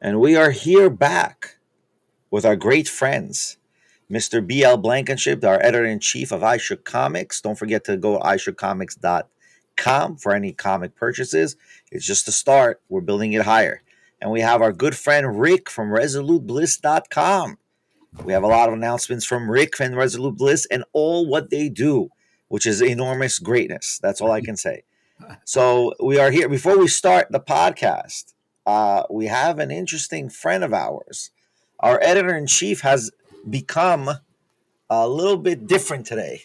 And we are here back with our great friends, Mr. B.L. Blankenship, our editor-in-chief of iShook Comics. Don't forget to go to iShookComics.com for any comic purchases. It's just a start. We're building it higher. And we have our good friend Rick from ResoluteBliss.com. We have a lot of announcements from Rick and Resolute Bliss and all what they do, which is enormous greatness. That's all I can say. So we are here. Before we start the podcast, we have an interesting friend of ours. Our editor-in-chief has become a little bit different today.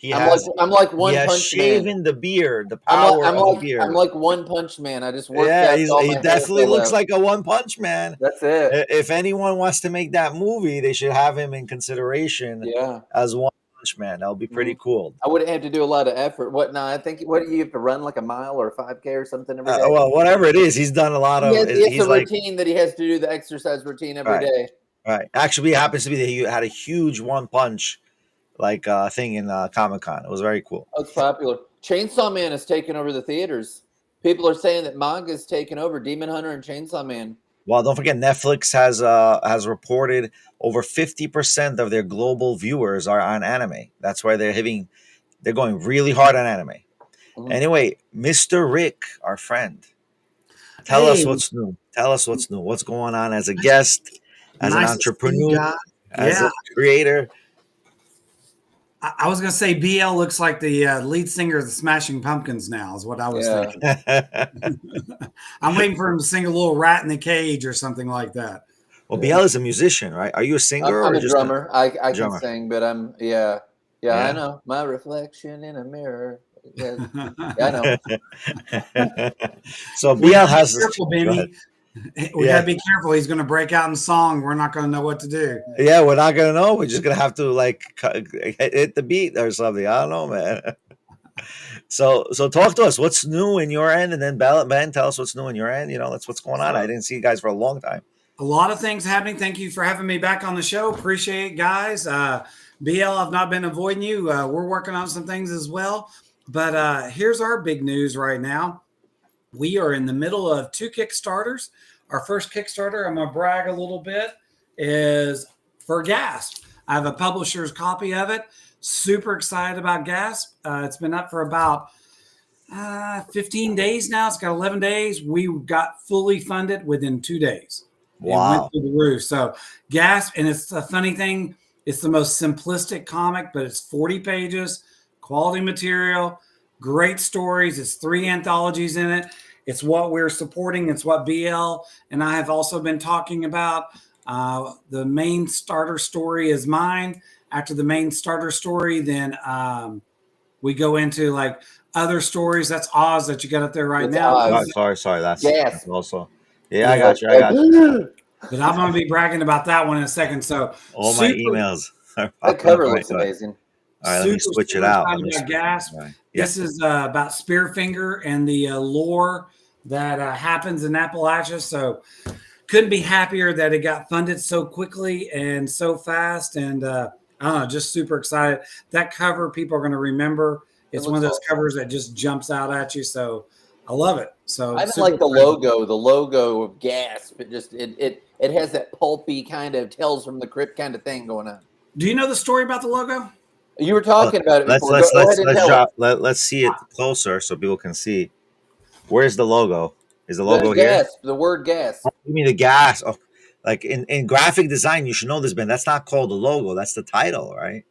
I'm like One he has Punch shaven Man. the beard, the power of the beard. I'm like One Punch Man. I just worked Yeah, out. he definitely looks like a One Punch Man. That's it. If anyone wants to make that movie, they should have him in consideration as One Punch Man. That would be pretty cool. I wouldn't have to do a lot of effort. What now? I think what do you have to run like a mile or a 5K or something every day? Well, whatever it is, he's done a lot of. He has a routine that he has to do, the exercise routine every day. Right. Actually, it happens to be that he had a huge One Punch thing in Comic-Con. It was very cool. Oh, it's popular. Chainsaw Man has taken over the theaters. People are saying that manga has taken over Demon Hunter and Chainsaw Man. Well, don't forget Netflix has reported over 50% of their global viewers are on anime. That's why they're going really hard on anime. Mm-hmm. Anyway, Mr. Rick, our friend, tell us what's new. Tell us what's new. What's going on as a guest, as an entrepreneur, as a creator. I was going to say BL looks like the lead singer of the Smashing Pumpkins now is what I was thinking. I'm waiting for him to sing a little Rat in the Cage or something like that. Well, BL is a musician, right? Are you a singer I'm or a just drummer? I drummer? Can sing, but I'm I know my reflection in a mirror. Yeah, I know. So BL has careful, Benny. We gotta be careful. He's gonna break out in song. We're not gonna know what to do. Yeah, we're not gonna know. We're just gonna have to hit the beat or something. I don't know, man. So talk to us. What's new in your end, and then Ben, tell us what's new in your end. That's what's going on. I didn't see you guys for a long time. A lot of things happening. Thank you for having me back on the show. Appreciate it, guys. BL, I've not been avoiding you. We're working on some things as well. But here's our big news right now. We are in the middle of 2 Kickstarters. Our first Kickstarter, I'm going to brag a little bit, is for Gasp. I have a publisher's copy of it. Super excited about Gasp. It's been up for about 15 days now. It's got 11 days. We got fully funded within 2 days. Wow. It went through the roof. So Gasp, and it's a funny thing, it's the most simplistic comic, but it's 40 pages, quality material, great stories. It's 3 anthologies in it. It's what we're supporting. It's what BL and I have also been talking about. The main starter story is mine. After the main starter story, then we go into like other stories. That's Oz that you got up there right now. Sorry. That's also. Yeah, I got you. But I'm going to be bragging about that one in a second. So all my emails. That cover looks amazing. All right, let me switch it out. Gasp. Right. This is about Spearfinger and the lore that happens in Appalachia. So couldn't be happier that it got funded so quickly and so fast. And I don't know, just super excited. That cover people are going to remember. It's one of those covers that just jumps out at you. So I love it. So I like the logo of Gasp. It has that pulpy kind of Tales from the Crypt kind of thing going on. Do you know the story about the logo? You were talking about it before. Let's see it closer so people can see. Where's the logo? Is the logo here? The word Gasp. Oh, you mean the gas? Oh, like in graphic design, you should know this, Ben. That's not called the logo. That's the title, right?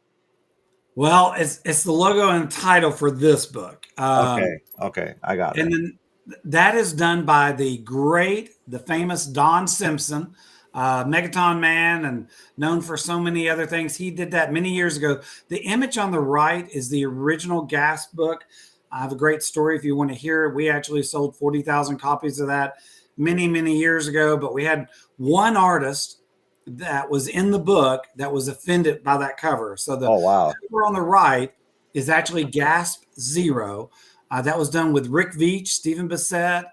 Well, it's the logo and title for this book. Okay, I got it. And then that is done by the famous Don Simpson, Megaton Man, and known for so many other things. He did that many years ago. The image on the right is the original Gasp book. I have a great story if you want to hear it. We actually sold 40,000 copies of that many, many years ago, but we had one artist that was in the book that was offended by that cover. So the cover on the right is actually Gasp Zero. That was done with Rick Veitch, Stephen Bissett,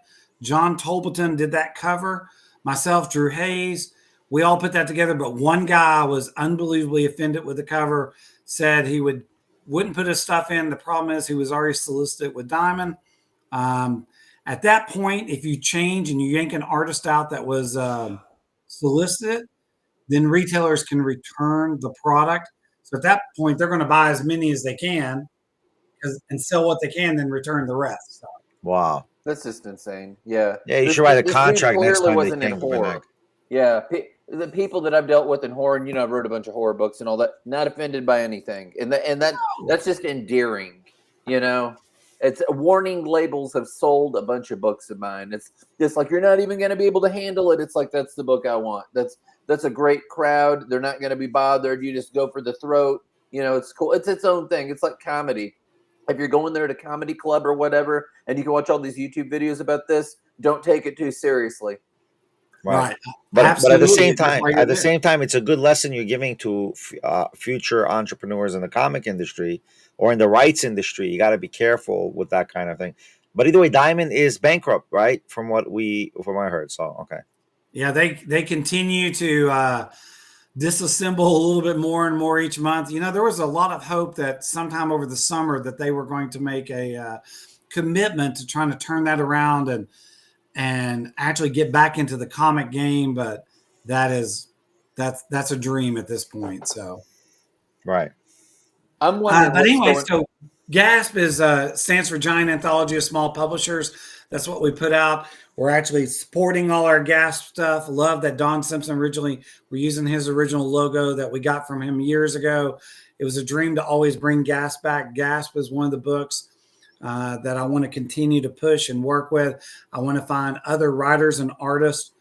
John Tolbleton did that cover. Myself, Drew Hayes, we all put that together, but one guy was unbelievably offended with the cover, said he wouldn't put his stuff in. The problem is he was already solicited with Diamond. At that point, if you change and you yank an artist out that was solicit it, then retailers can return the product. So at that point, they're going to buy as many as they can and sell what they can, then return the rest. So, Wow. That's just insane. Yeah. Yeah, you This should write a this dude contract next clearly time they wasn't in can't give an horror. egg. Yeah. The people that I've dealt with in horror, and I've wrote a bunch of horror books and all that, not offended by anything. And that's just endearing, It's warning labels have sold a bunch of books of mine. It's just like, you're not even going to be able to handle it. It's like, that's the book I want. That's a great crowd. They're not going to be bothered. You just go for the throat. It's cool. It's its own thing. It's like comedy. If you're going there to comedy club or whatever, and you can watch all these YouTube videos about this, don't take it too seriously. right. But at the Absolutely. same time, it's a good lesson you're giving to future entrepreneurs in the comic industry or in the rights industry. You got to be careful with that kind of thing. But either way, Diamond is bankrupt, right? From what I heard. So okay. Yeah, they continue to disassemble a little bit more and more each month. There was a lot of hope that sometime over the summer that they were going to make a commitment to trying to turn that around and actually get back into the comic game, but that's a dream at this point. So, Right. I'm wondering. but anyway, so GASP stands for Giant Anthology of Small Publishers. That's what we put out. We're actually supporting all our GASP stuff. Love that Don Simpson we're using his original logo that we got from him years ago. It was a dream to always bring GASP back. GASP is one of the books that I want to continue to push and work with. I want to find other writers and artists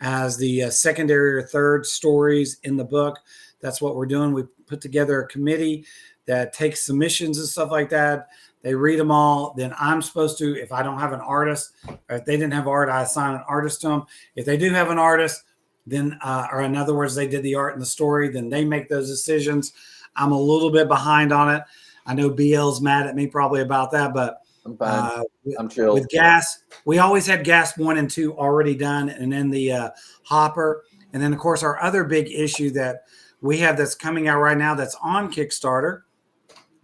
as the secondary or third stories in the book. That's what we're doing. We put together a committee that takes submissions and stuff like that. They read them all. Then I'm supposed to, if I don't have an artist, or if they didn't have art, I assign an artist to them. If they do have an artist, then, or in other words, they did the art and the story, then they make those decisions. I'm a little bit behind on it. I know BL's mad at me probably about that, but I'm fine. I'm chill. With GASP, we always had GASP 1 and 2 already done, and then the hopper. And then, of course, our other big issue that we have that's coming out right now that's on Kickstarter,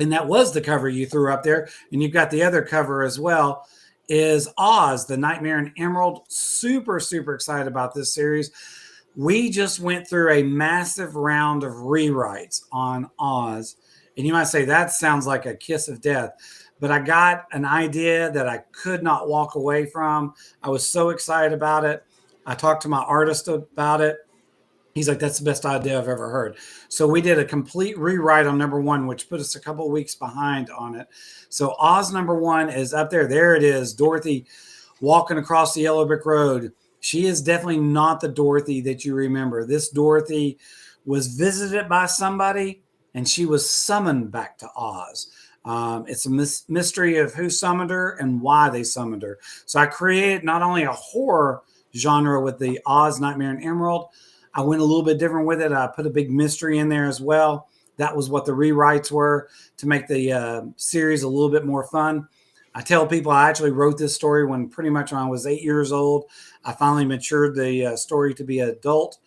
and that was the cover you threw up there, and you've got the other cover as well, is Oz, the Nightmare in Emerald. Super, super excited about this series. We just went through a massive round of rewrites on Oz. And you might say, that sounds like a kiss of death. But I got an idea that I could not walk away from. I was so excited about it. I talked to my artist about it. He's like, that's the best idea I've ever heard. So we did a complete rewrite on number 1, which put us a couple of weeks behind on it. So Oz number 1 is up there. There it is. Dorothy walking across the yellow brick road. She is definitely not the Dorothy that you remember. This Dorothy was visited by somebody, and she was summoned back to Oz. It's a mystery of who summoned her and why they summoned her. So I created not only a horror genre with the Oz Nightmare in Emerald, I went a little bit different with it. I put a big mystery in there as well. That was what the rewrites were to make the series a little bit more fun. I tell people I actually wrote this story when I was 8 years old. I finally matured the story to be adult.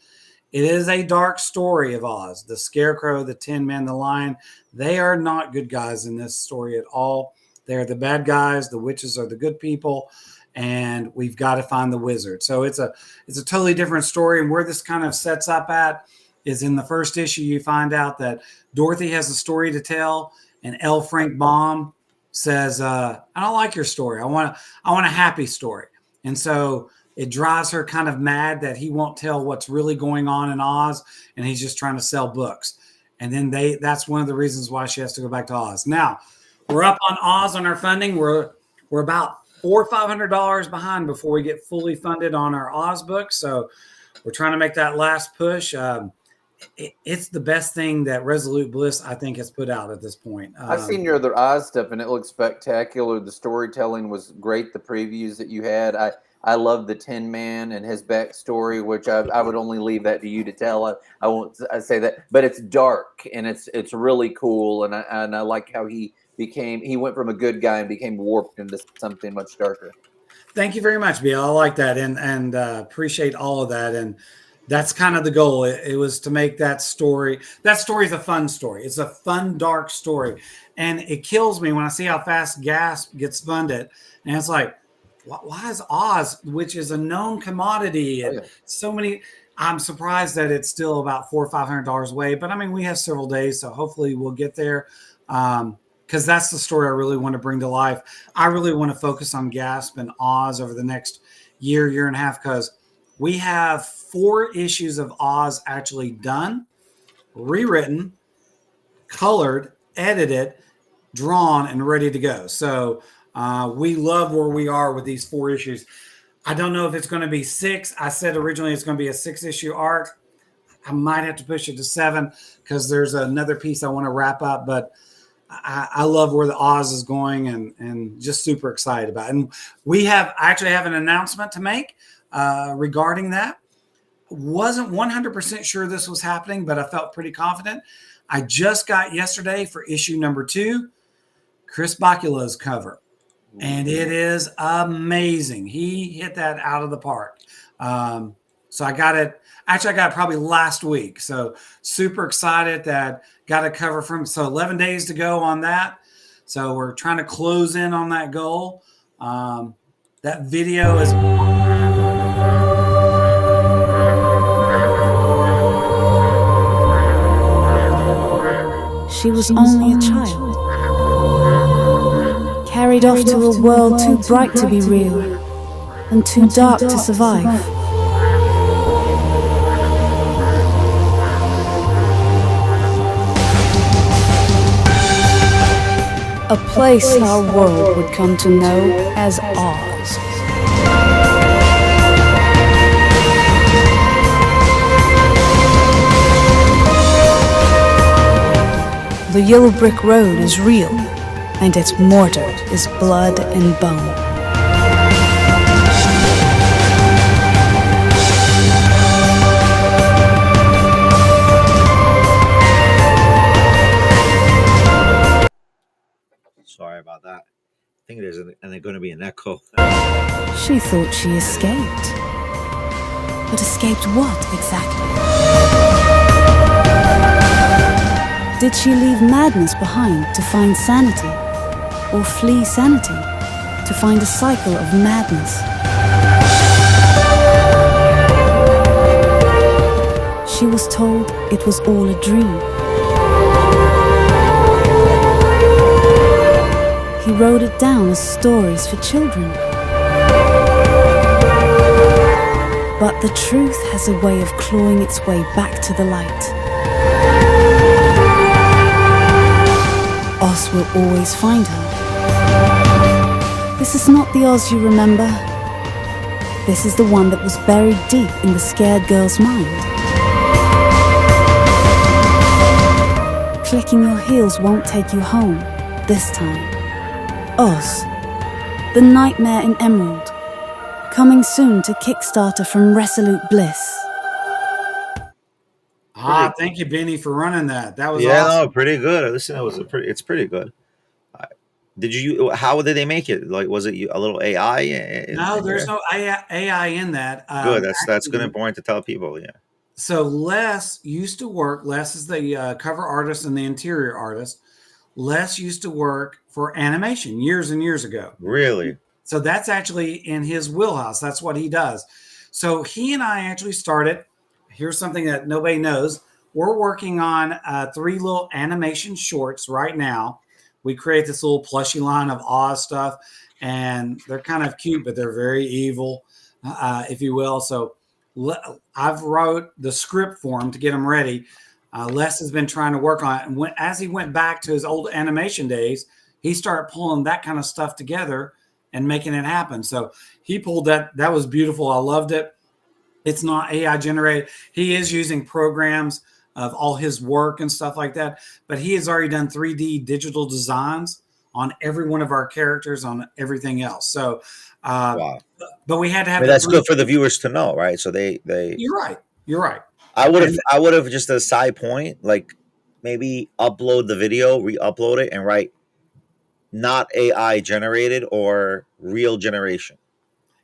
It is a dark story of Oz. The Scarecrow, the Tin Man, the Lion, they are not good guys in this story at all. They're the bad guys. The witches are the good people. And we've got to find the wizard. So it's a totally different story. And where this kind of sets up at is in the first issue, you find out that Dorothy has a story to tell, and L. Frank Baum says, I don't like your story. I want a happy story. And so it drives her kind of mad that he won't tell what's really going on in Oz, and he's just trying to sell books. And then that's one of the reasons why she has to go back to Oz. Now, we're up on Oz on our funding. We're about $400 or $500 behind before we get fully funded on our Oz book. So we're trying to make that last push. It's the best thing that Resolute Bliss, I think, has put out at this point. I've seen your other Oz stuff, and it looks spectacular. The storytelling was great. The previews that you had, I love the Tin Man and his backstory, which I would only leave that to you to tell. I won't say that, but it's dark and it's really cool, and I like how he went from a good guy and became warped into something much darker. Thank you very much, Bill. I like that and appreciate all of that. And that's kind of the goal. It was to make that story. That story is a fun story. It's a fun, dark story. And it kills me when I see how fast GASP gets funded. And it's like, why is Oz, which is a known commodity, and so many, I'm surprised that it's still about $400 or $500 away, but I mean, we have several days, so hopefully we'll get there. Because that's the story I really want to bring to life. I really want to focus on Gasp and Oz over the next year and a half, because we have 4 issues of Oz actually done, rewritten, colored, edited, drawn, and ready to go. So we love where we are with these 4 issues. I don't know if it's going to be 6. I said originally it's going to be a 6-issue arc. I might have to push it to 7 because there's another piece I want to wrap up. But I love where the Oz is going, and just super excited about it. And I actually have an announcement to make regarding that. Wasn't 100% sure this was happening, but I felt pretty confident. I just got yesterday for issue number 2, Chris Bakula's cover. And it is amazing. He hit that out of the park. So I got it. Actually, I got it probably last week. So super excited that got a cover from. So 11 days to go on that. So we're trying to close in on that goal. That video is. She was only a child, carried off to a world too bright to be real and too dark to survive. A place our world would come to know as Oz. The yellow brick road is real, and its mortar is blood and bone. Sorry about that. I think there's going to be an echo. She thought she escaped. But escaped what exactly? Did she leave madness behind to find sanity? Or flee sanity to find a cycle of madness? She was told it was all a dream. He wrote it down as stories for children. But the truth has a way of clawing its way back to the light. Oz will always find her. This is not the Oz you remember. This is the one that was buried deep in the scared girl's mind. Clicking your heels won't take you home this time. Oz, the Nightmare in Emerald, coming soon to Kickstarter from Resolute Bliss. Thank you, Benny, for running that. That was awesome. no, pretty good. Listen, it's pretty good. How did they make it? Like, was it a little AI? No, there's no AI in that. Good. That's good, important to tell people. Yeah. So Les used to work. Les is the cover artist and the interior artist. Les used to work for animation years and years ago. Really? So that's actually in his wheelhouse. That's what he does. So he and I actually started. Here's something that nobody knows. We're working on 3 little animation shorts right now. We create this little plushy line of Oz stuff, and they're kind of cute, but they're very evil, if you will. So I've wrote the script for him to get him ready. Les has been trying to work on it. And as he went back to his old animation days, he started pulling that kind of stuff together and making it happen. So he pulled that. That was beautiful. I loved it. It's not AI generated. He is using programs of all his work and stuff like that. But he has already done 3D digital designs on every one of our characters, on everything else. So, wow. But we had to have. That's good for the viewers to know, right? So they. You're right. You're right. I would have just a side point, like maybe upload the video, re-upload it, and write not AI generated or real generation.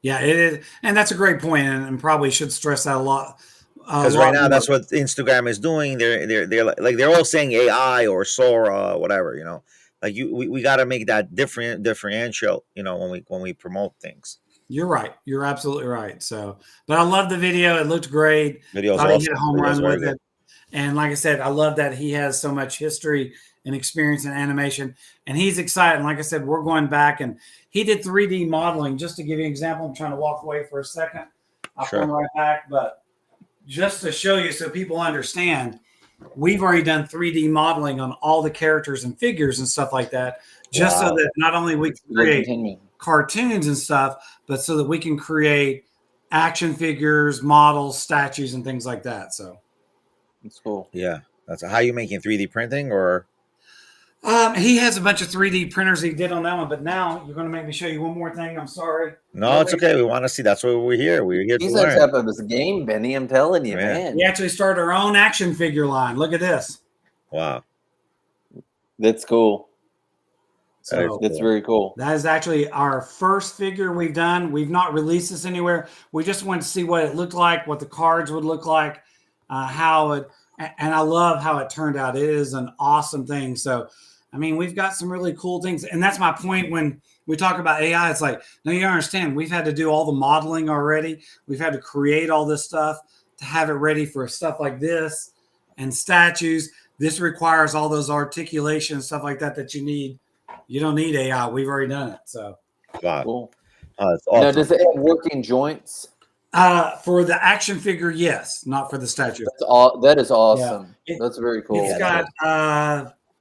Yeah, it is, and that's a great point, and probably should stress that a lot. Because right now, that's what Instagram is doing. They're all saying AI or Sora, whatever, you know. Like we got to make that differential, you know, when we promote things. You're right. You're absolutely right. So, but I love the video. It looked great. Video's Thought he awesome. hit a home Video's run very with good. it. And like I said, I love that he has so much history and experience in animation. And he's excited. And like I said, we're going back, and he did 3D modeling. Just to give you an example, I'm trying to walk away for a second. I'll Sure. come right back. But just to show you so people understand, we've already done 3D modeling on all the characters and figures and stuff like that, just so Wow. that not only we can We'll create continue. cartoons and stuff, but so that we can create action figures, models, statues, and things like that. So It's cool. Yeah. That's how you making 3D printing, or he has a bunch of 3D printers he did on that one, but now you're going to make me show you one more thing. I'm sorry. no? It's okay. We want to see. That's why we're here. We're here to He's on learn. top of his game, Benny. I'm telling you, Yeah. man. We actually started our own action figure line. Look at this. Wow. That's cool. That is So That's cool. very cool. that is actually our first figure we've done. We've not released this anywhere. We just wanted to see what it looked like, what the cards would look like, how it, and I love how it turned out. It is an awesome thing. So, I mean, we've got some really cool things. And that's my point when we talk about AI. It's like, no, you understand, we've had to do all the modeling already. We've had to create all this stuff to have it ready for stuff like this and statues. This requires all those articulations, stuff like that, that you need. You don't need AI. We've already done it. So Wow. Cool. That's Now, awesome. does it have working joints? for the action figure, yes, not for the statue. That is awesome. It- That's very cool. It's got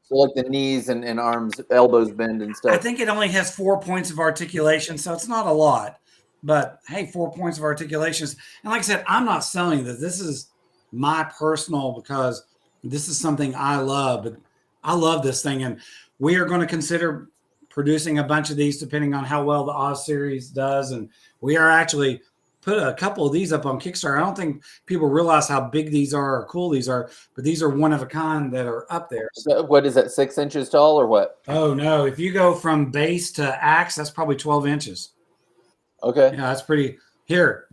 So like the knees and arms, elbows bend and stuff. I think it only has 4 points of articulation, so it's not a lot. But hey, 4 points of articulations. And like I said, I'm not selling this. This is my personal, because this is something I love. But I love this thing, and we are going to consider producing a bunch of these depending on how well the Oz series does. And we are actually put a couple of these up on Kickstarter. I don't think people realize how big these are or cool these are, but these are one of a kind that are up there. So what is that, 6 inches tall or what? Oh no, if you go from base to axe, that's probably 12 inches. Okay. Yeah, that's pretty. Here,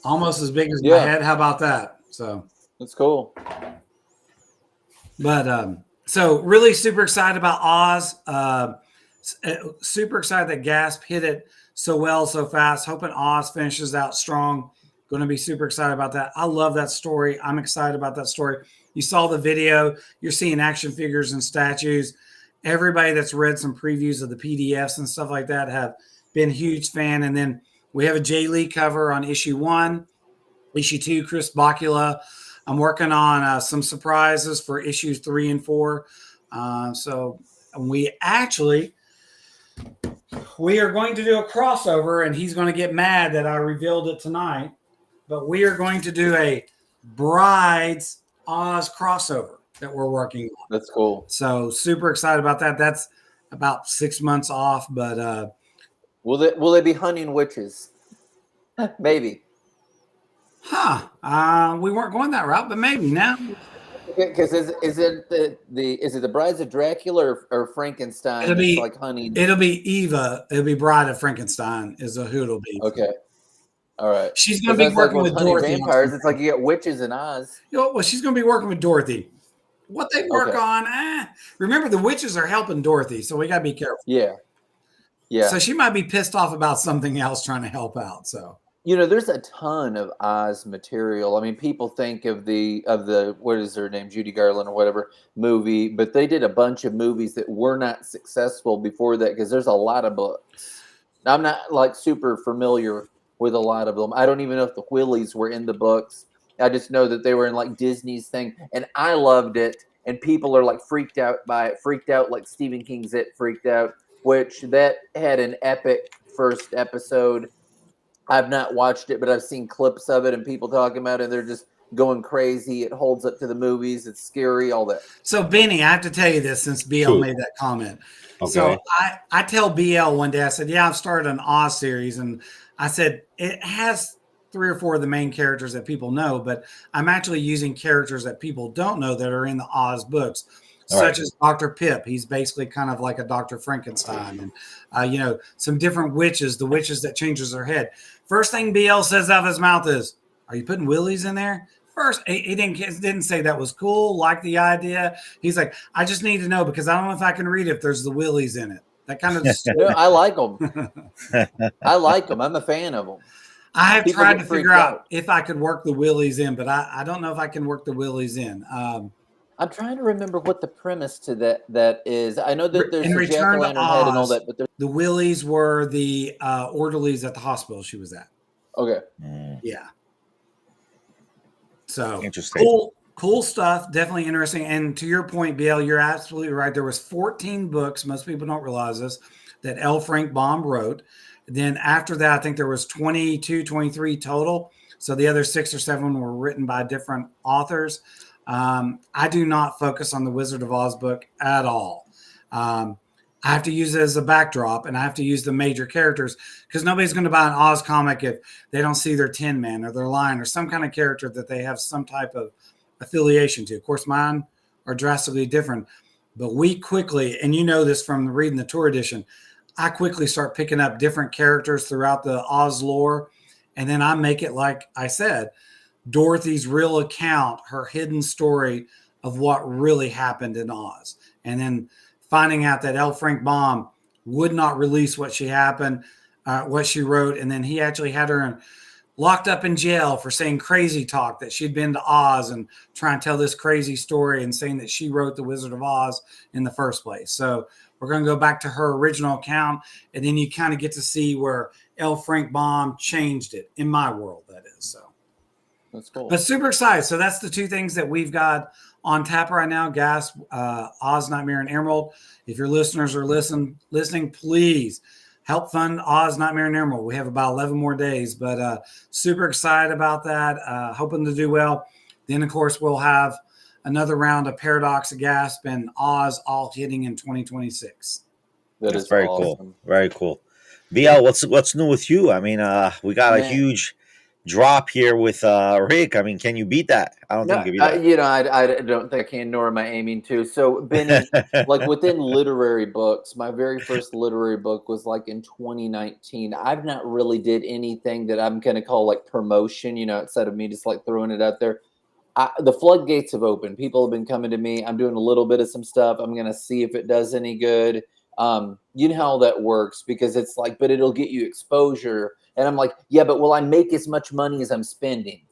almost as big as my Yeah. head. How about that? So, That's cool. but so really super excited about Oz. Super excited that Gasp hit it so well, so fast. Hoping Oz finishes out strong. Going to be super excited about that. I love that story. I'm excited about that story. You saw the video. You're seeing action figures and statues. Everybody that's read some previews of the PDFs and stuff like that have been huge fan. And then we have a Jay Lee cover on issue 1, issue 2, Chris Bakula. I'm working on some surprises for issues 3 and 4. So we are going to do a crossover, and he's going to get mad that I revealed it tonight. But we are going to do a Brides Oz crossover that we're working on. That's cool. So super excited about that. That's about 6 months off, but Will they be hunting witches? Maybe. we weren't going that route, but maybe now. Because is it the Brides of Dracula or Frankenstein? It'll be like hunting. It'll be Eva. It'll be Bride of Frankenstein is who it'll be. Okay. All right. She's going to be working with hunting Dorothy. vampires. It's like you get witches in Oz. Well, she's going to be working with Dorothy. What they work Okay. on, remember the witches are helping Dorothy, so we got to be careful. Yeah. Yeah. So she might be pissed off about something else trying to help out. So There's a ton of Oz material. I mean, people think of the what is her name, Judy Garland or whatever movie, but they did a bunch of movies that were not successful before that because there's a lot of books. I'm not like super familiar with a lot of them. I don't even know if the Willies were in the books. I just know that they were in like Disney's thing, and I loved it. And people are like freaked out by it, freaked out like Stephen King's It freaked out, which that had an epic first episode. I've not watched it, but I've seen clips of it and people talking about it. And they're just going crazy. It holds up to the movies. It's scary, all that. So Benny, I have to tell you this since BL Cool. made that comment. Okay. So I tell BL one day, I said, yeah, I've started an Oz series. And I said, it has 3 or 4 of the main characters that people know, but I'm actually using characters that people don't know that are in the Oz books, such as Dr. Pip. He's basically kind of like a Dr. Frankenstein, and some different witches, the witches that changes their head. First thing BL says out of his mouth is, "Are you putting willies in there?" First, he didn't say that was cool, like the idea. He's like, "I just need to know because I don't know if I can read if there's the willies in it." That kind of distorted. No, I like them. I like them. I'm a fan of them. I have People tried get to figure freaked out if I could work the willies in, but I don't know if I can work the willies in. I'm trying to remember what the premise to that is. I know that there's In a Return to jack-o'-lantern head and all Oz, that, but the willies were the orderlies at the hospital she was at. okay. Yeah. So Interesting. cool stuff. Definitely interesting. And to your point, BL, you're absolutely right. There was 14 books. Most people don't realize this, that L. Frank Baum wrote. Then after that, I think there was 22, 23 total. So the other 6 or 7 were written by different authors. I do not focus on the Wizard of Oz book at all. I have to use it as a backdrop, and I have to use the major characters because nobody's going to buy an Oz comic if they don't see their Tin Man or their Lion or some kind of character that they have some type of affiliation to. Of course, mine are drastically different, but we quickly, and you know this from reading the tour edition, I quickly start picking up different characters throughout the Oz lore, and then I make it, like I said, Dorothy's real account, her hidden story of what really happened in Oz. And then finding out that L. Frank Baum would not release what she wrote. And then he actually had her locked up in jail for saying crazy talk, that she'd been to Oz and trying to tell this crazy story and saying that she wrote The Wizard of Oz in the first place. So we're going to go back to her original account. And then you kind of get to see where L. Frank Baum changed it in my world, that is. So. That's cool. But super excited. So that's the 2 things that we've got on tap right now. Gasp, Oz, Nightmare, and Emerald. If your listeners are listening, please help fund Oz, Nightmare, and Emerald. We have about 11 more days, but super excited about that. Hoping to do well. Then, of course, we'll have another round of Paradox, Gasp, and Oz all hitting in 2026. That's very awesome. Cool. Very cool. BL, what's new with you? I mean, we got a huge drop here with Rick. I mean, can you beat that? I don't think you can beat that. I don't think I can, nor am I aiming to. So, Benny, like within literary books, my very first literary book was like in 2019. I've not really did anything that I'm going to call like promotion, instead of me just like throwing it out there. The floodgates have opened. People have been coming to me. I'm doing a little bit of some stuff. I'm going to see if it does any good. You know how that works, because it's like, but it'll get you exposure. And I'm like, yeah, but will I make as much money as I'm spending?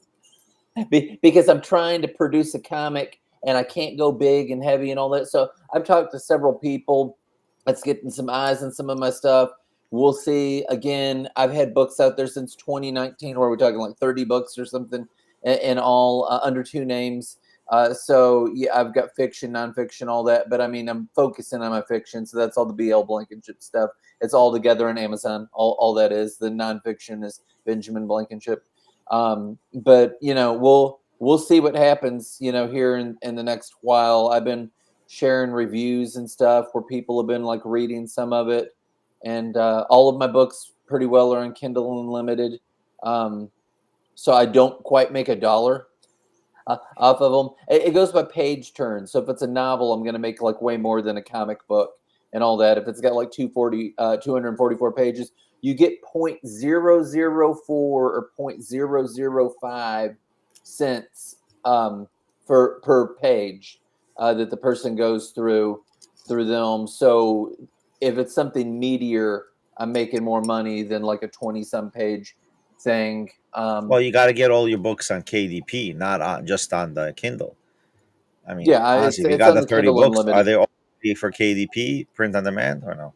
Because I'm trying to produce a comic and I can't go big and heavy and all that. So I've talked to several people. That's getting some eyes on some of my stuff. We'll see. Again, I've had books out there since 2019, where we're talking like 30 books or something, and all under 2 names. So yeah, I've got fiction, nonfiction, all that, but I mean, I'm focusing on my fiction. So that's all the BL Blankenship stuff. It's all together on Amazon. All that is. The nonfiction is Benjamin Blankenship. But we'll see what happens, here in the next while. I've been sharing reviews and stuff where people have been like reading some of it, and all of my books pretty well are on Kindle Unlimited. So I don't quite make $1 off of them. It goes by page turn. So if it's a novel, I'm going to make like way more than a comic book and all that. If it's got like 244 pages, you get 0.004 or 0.005 cents per page that the person goes through them. So if it's something meatier, I'm making more money than like a 20-some page thing. Well, you got to get all your books on KDP, not just on the Kindle. I mean, yeah, honestly, if you got the 30 books, are they all for KDP, print on demand, or no?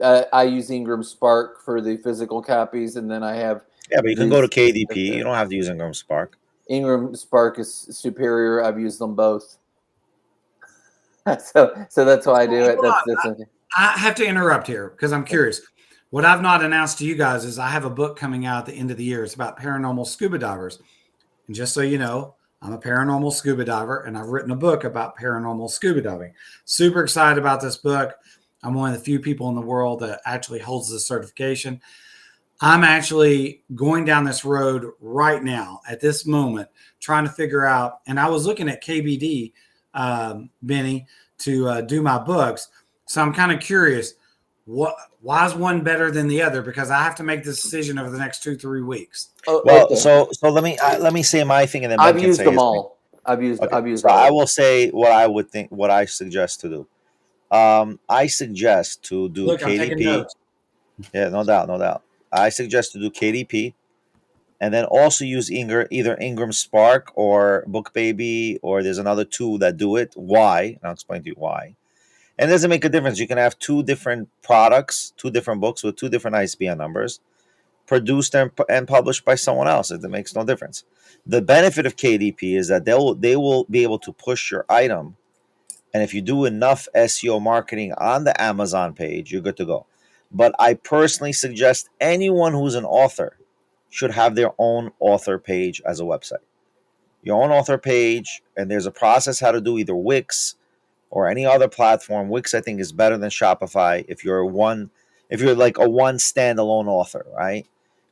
I use Ingram Spark for the physical copies, and then I have. Yeah, but you can go to KDP. You don't have to use Ingram Spark. Ingram Spark is superior. I've used them both. So that's why I do it. I have to interrupt here because I'm curious. What I've not announced to you guys is I have a book coming out at the end of the year. It's about paranormal scuba divers. And just so you know, I'm a paranormal scuba diver, and I've written a book about paranormal scuba diving. Super excited about this book. I'm one of the few people in the world that actually holds this certification. I'm actually going down this road right now at this moment, trying to figure out, and I was looking at KBD, Benny, to do my books. So I'm kind of curious, why is one better than the other? Because I have to make this decision over the next 2-3 weeks. Well, okay. So let me say my thing, and then I've used them all. I've used. I will say what I would think, what I suggest to do. I suggest to do Look, I'm taking KDP. notes. Yeah, no doubt, no doubt. I suggest to do KDP, and then also use either Ingram Spark or BookBaby, or there's another two that do it. Why? And I'll explain to you why. And it doesn't make a difference. You can have two different products, two different books with two different ISBN numbers, produced and published by someone else. It makes no difference. The benefit of KDP is that they will be able to push your item, and if you do enough SEO marketing on the Amazon page, you're good to go. But I personally suggest anyone who's an author should have their own author page as a website. Your own author page, and there's a process how to do either Wix or any other platform. Wix, I think, is better than Shopify if you're like a one standalone author, right?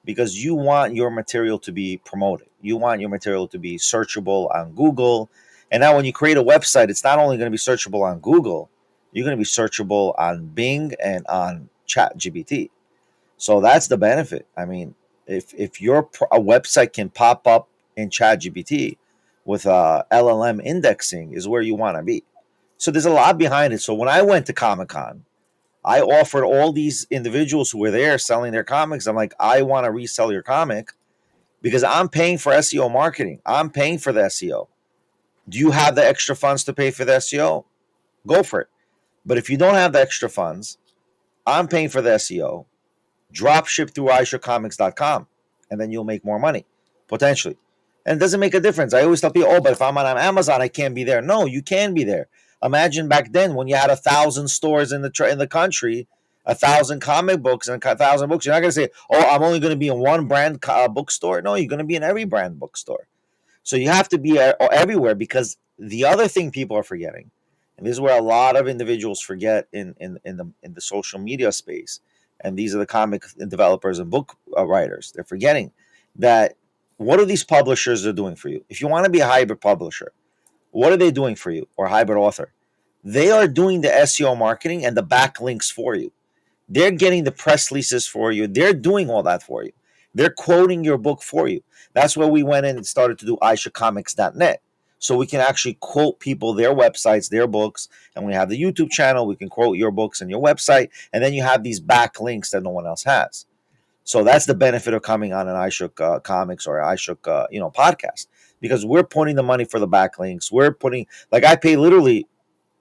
Because you want your material to be promoted. You want your material to be searchable on Google. And now when you create a website, it's not only going to be searchable on Google, you're going to be searchable on Bing and on ChatGPT. So that's the benefit. I mean, if your a website can pop up in ChatGPT with LLM indexing, is where you want to be. So there's a lot behind it. So when I went to Comic-Con, I offered all these individuals who were there selling their comics. I'm like, I want to resell your comic because I'm paying for SEO marketing. I'm paying for the SEO. Do you have the extra funds to pay for the SEO? Go for it. But if you don't have the extra funds, I'm paying for the SEO. Drop ship through iShookComics.com, and then you'll make more money, potentially. And it doesn't make a difference. I always tell people, oh, but if I'm on Amazon, I can't be there. No, you can be there. Imagine back then when you had 1,000 stores in the country, 1,000 comic books and 1,000 books. You're not going to say, oh, I'm only going to be in one brand bookstore. No, you're going to be in every brand bookstore. So you have to be everywhere, because the other thing people are forgetting, and this is where a lot of individuals forget in the social media space, and these are the comic developers and book writers. They're forgetting that what are these publishers are doing for you? If you want to be a hybrid publisher, what are they doing for you, or hybrid author? They are doing the SEO marketing and the backlinks for you. They're getting the press releases for you. They're doing all that for you. They're quoting your book for you. That's where we went in and started to do iShookComics.net. So we can actually quote people, their websites, their books. And we have the YouTube channel. We can quote your books and your website. And then you have these backlinks that no one else has. So that's the benefit of coming on an iShook Comics or iShook podcast. Because we're putting the money for the backlinks. We're putting, like, I pay literally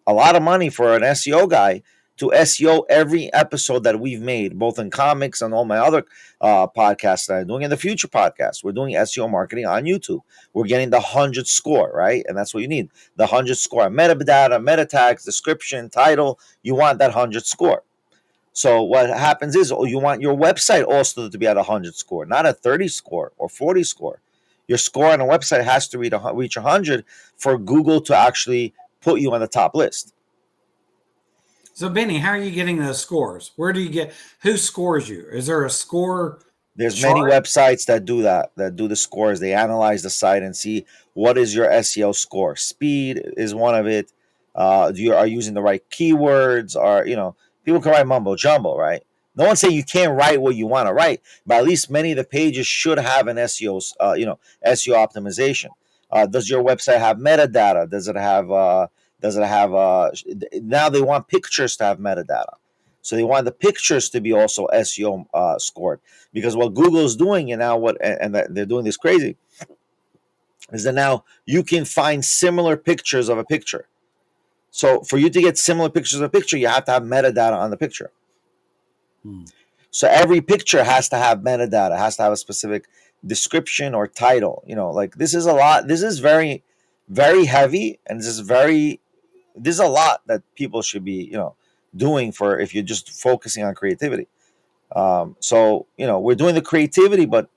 a lot of money for an SEO guy to SEO every episode that we've made, both in comics and all my other podcasts that I'm doing, and the future podcasts. We're doing SEO marketing on YouTube. We're getting the 100 score, right? And that's what you need. The 100 score. Metadata, meta tags, description, title. You want that 100 score. So what happens is, you want your website also to be at a 100 score, not a 30 score or 40 score. Your score on a website has to reach 100 for Google to actually put you on the top list. So, Benny, how are you getting those scores? Who scores you? Is there a score? There's many websites that do that do the scores. They analyze the site and see what is your SEO score. Speed is one of it. Are you using the right keywords? People can write mumbo jumbo, right? No one's saying you can't write what you want to write, but at least many of the pages should have an SEO, SEO optimization. Does your website have metadata? Does it have now they want pictures to have metadata. So they want the pictures to be also SEO scored, because what Google is doing, and now they're doing this crazy, is that now you can find similar pictures of a picture. So for you to get similar pictures of a picture, you have to have metadata on the picture. So every picture has to have metadata, has to have a specific description or title. Like, this is a lot. This is very, very heavy, and this is a lot that people should be, doing for if you're just focusing on creativity. So we're doing the creativity, but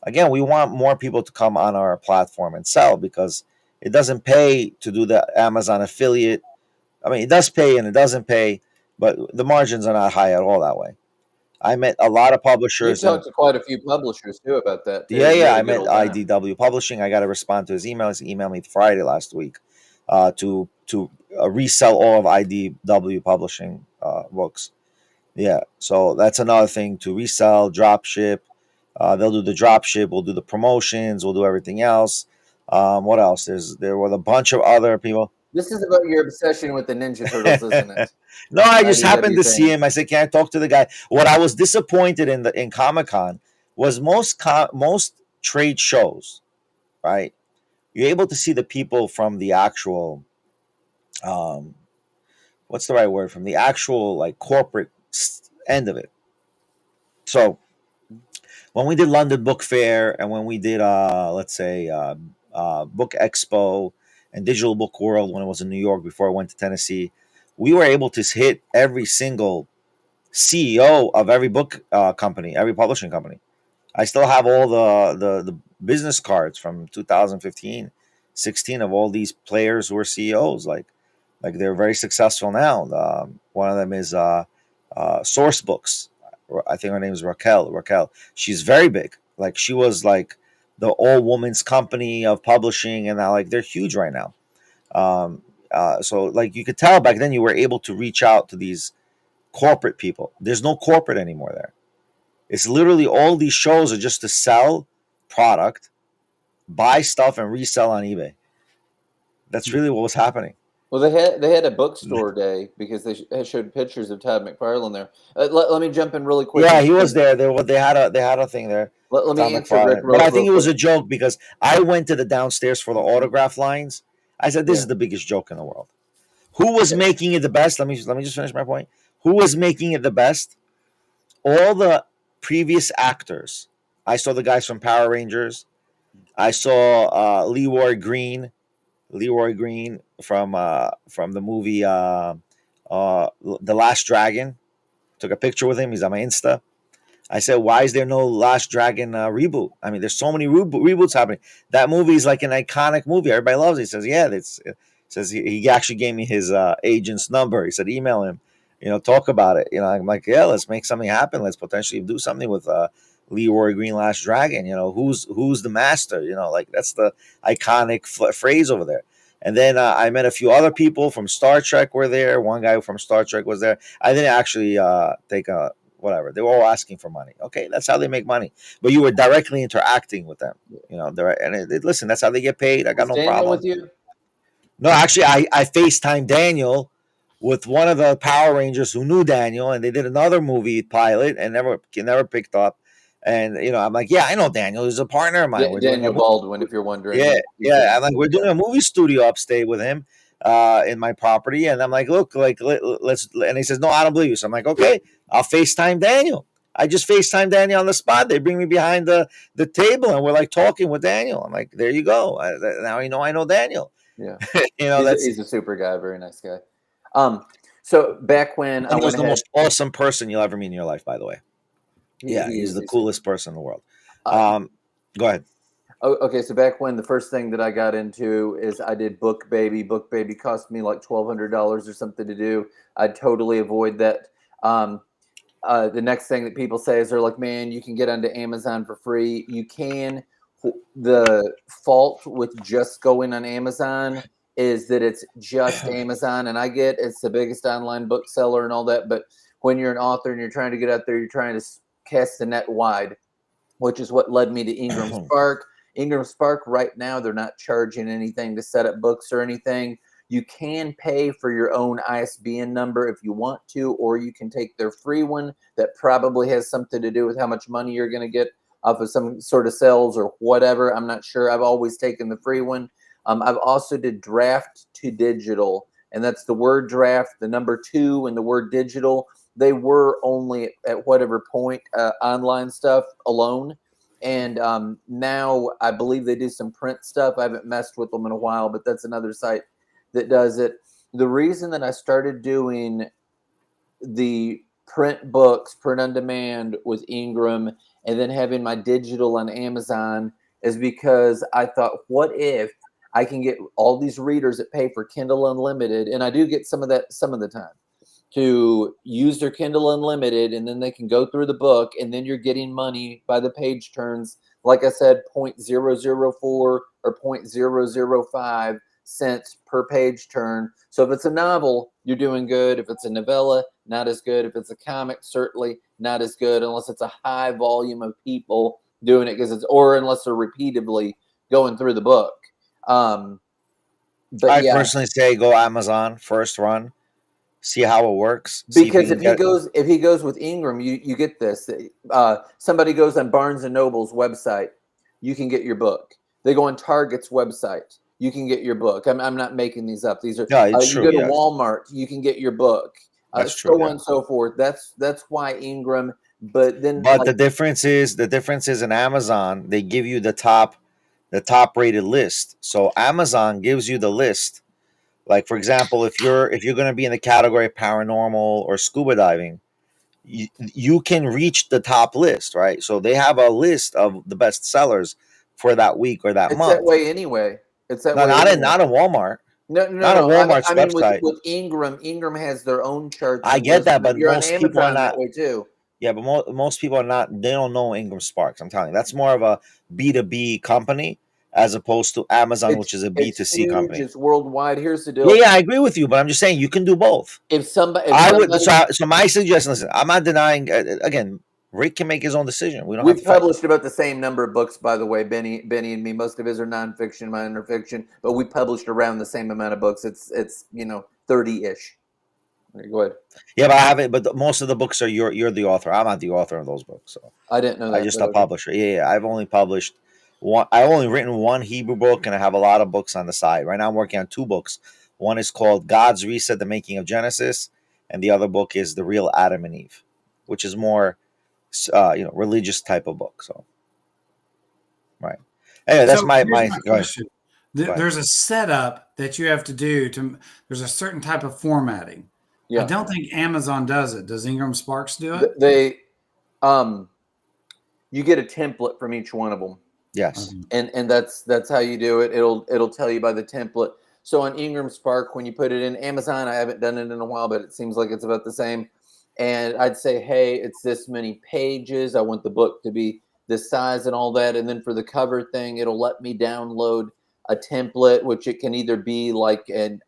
again, we want more people to come on our platform and sell, because it doesn't pay to do the Amazon affiliate. I mean, it does pay and it doesn't pay, but the margins are not high at all that way. I met a lot of publishers. You talked to quite a few publishers too about that. Too. Yeah. I met IDW Publishing. I got to respond to his email. He emailed me Friday last week to resell all of IDW Publishing books. Yeah, so that's another thing, to resell, drop ship. They'll do the drop ship. We'll do the promotions. We'll do everything else. What else? There were a bunch of other people. This is about your obsession with the Ninja Turtles, isn't it? No, I just happened IDW to see thing. him. I said, "Can I talk to the guy?" What I was disappointed in Comic-Con was most trade shows, right? You're able to see the people from the actual um what's the right word, from the actual like corporate end of it. So when we did London Book Fair and when we did let's say Book Expo and Digital Book World when it was in New York before I went to Tennessee, we were able to hit every single CEO of every book company, every publishing company. I still have all the business cards from 2015, 16 of all these players who are CEOs. Like they're very successful now. One of them is Source Books. I think her name is Raquel. Raquel. She's very big. Like she was like the all women's company of publishing, and now like they're huge right now. So like you could tell back then you were able to reach out to these corporate people. There's no corporate anymore there. It's literally all these shows are just to sell product, buy stuff, and resell on eBay. That's really what was happening. Well, they had a bookstore day because they showed pictures of Todd McFarlane there. Let me jump in really quick. Yeah, he was there. They had a thing there. Let me Tom answer Rick McFarlane. But I think it real was a quick. joke because I went to the downstairs for the autograph lines. I said, "This Yeah. is the biggest joke in the world." Who was making it the best? Let me just finish my point. Who was making it the best? All the previous actors. I saw the guys from Power Rangers. I saw Leroy Green from the movie The Last Dragon. Took a picture with him. He's on my Insta. I said, "Why is there no Last Dragon reboot? I mean, there's so many reboots happening. That movie is like an iconic movie. Everybody loves it." He says, "Yeah, says he actually gave me his agent's number. He said, email him, talk about it. I'm like, yeah, let's make something happen. Let's potentially do something with Leroy Green Last Dragon. Who's the master? Like that's the iconic phrase over there." And then I met a few other people from Star Trek were there. One guy from Star Trek was there. I didn't actually take a whatever. They were all asking for money. Okay, that's how they make money. But you were directly interacting with them. Listen, that's how they get paid. I got Was no Daniel problem. with you? No, actually, I FaceTimed Daniel with one of the Power Rangers who knew Daniel, and they did another movie pilot and never picked up. And I'm like, yeah, I know Daniel. He's a partner of mine. We're doing a Daniel movie. Baldwin, if you're wondering. Yeah, He's yeah. in I'm like, we're doing a movie studio upstate with him in my property, and I'm like, look, like let's. And he says, no, I don't believe you. So I'm like, okay, I'll FaceTime Daniel. I just FaceTime Daniel on the spot. They bring me behind the table, and we're like talking with Daniel. I'm like, there you go. Now I know Daniel. Yeah. That's He's a super guy, very nice guy. So back when I Daniel's went the ahead, most awesome person you'll ever meet in your life. By the way, he he's is the a super. coolest person in the world. Uh, Go ahead. Okay, so back when the first thing that I got into is I did Book Baby. Book Baby cost me like $1,200 or something to do. I'd totally avoid that. The next thing that people say is they're like, man, you can get onto Amazon for free. You can. The fault with just going on Amazon is that it's just Amazon, and I get it's the biggest online bookseller and all that. But when you're an author and you're trying to get out there, you're trying to cast the net wide, which is what led me to Ingram Spark. Ingram Spark right now, they're not charging anything to set up books or anything. You can pay for your own ISBN number if you want to, or you can take their free one that probably has something to do with how much money you're going to get off of some sort of sales or whatever. I'm not sure. I've always taken the free one. I've also did draft to digital, and that's the word draft, the number 2, and the word digital. They were only at whatever point online stuff alone. And now I believe they do some print stuff. I haven't messed with them in a while, but that's another site that does it. The reason that I started doing the print books, print on demand with Ingram, and then having my digital on Amazon is because I thought, what if I can get all these readers that pay for Kindle Unlimited, and I do get some of that some of the time, to use their Kindle Unlimited, and then they can go through the book, and then you're getting money by the page turns. Like I said, 0.004 or 0.005 cents per page turn. So if it's a novel, you're doing good. If it's a novella, not as good. If it's a comic, certainly not as good, unless it's a high volume of people doing it, or unless they're repeatedly going through the book. But I yeah, personally say go Amazon first run, see how it works, see if you because can get. if he goes with Ingram, you get this. Somebody goes on Barnes and Noble's website, you can get your book. They go on Target's website, you can get your book. I'm not making these up. These are Yeah, it's you true. go to Yes, Walmart, you can get your book. that's true. So on Yeah. and so forth. That's why Ingram. But then But like the difference is in Amazon, they give you the top rated list. So Amazon gives you the list. Like for example, if you're going to be in the category of paranormal or scuba diving, you can reach the top list, right? So they have a list of the best sellers for that week or that it's that month. way anyway. It's that No, way anyway. not in Walmart, No, no, not on no. Walmart's I mean, website. with Ingram, Ingram has their own charts I and get lists. that, But but you're on most people are Amazon that not. way too. Yeah, but most people are not. They don't know Ingram Sparks. I'm telling you, that's more of a B2B company as opposed to Amazon, which is a It's B2C huge. company. It's worldwide. Here's the Yeah, deal. yeah, I agree with you, but I'm just saying you can do both. If I would. somebody So my suggestion. Listen, I'm not denying. Again, Rick can make his own decision. We don't have we've to fight. published about the same number of books, by the way, Benny and me. Most of his are nonfiction, mine are fiction, but we published around the same amount of books. It's 30-ish. Go ahead. Yeah, but I haven't. But most of the books are you're the author. I'm not the author of those books, so I didn't know I that, just but a okay. publisher. Yeah, yeah. I've only published one. I've only written one Hebrew book, and I have a lot of books on the side. Right now, I'm working on two books. One is called God's Reset: The Making of Genesis, and the other book is The Real Adam and Eve, which is more, religious type of book. So, right. Anyway, that's So my here's my. my Go ahead. question. Go ahead. There's a setup that you have to do there's a certain type of formatting. I Yeah, don't think Amazon does it. Does Ingram Sparks do it? they you get a template from each one of them. Yes. And that's how you do it. It'll tell you by the template. So on Ingram Spark, when you put it in Amazon, I haven't done it in a while, but it seems like it's about the same. And I'd say, hey, it's this many pages. I want the book to be this size and all that. And then for the cover thing, it'll let me download a template, which it can either be like a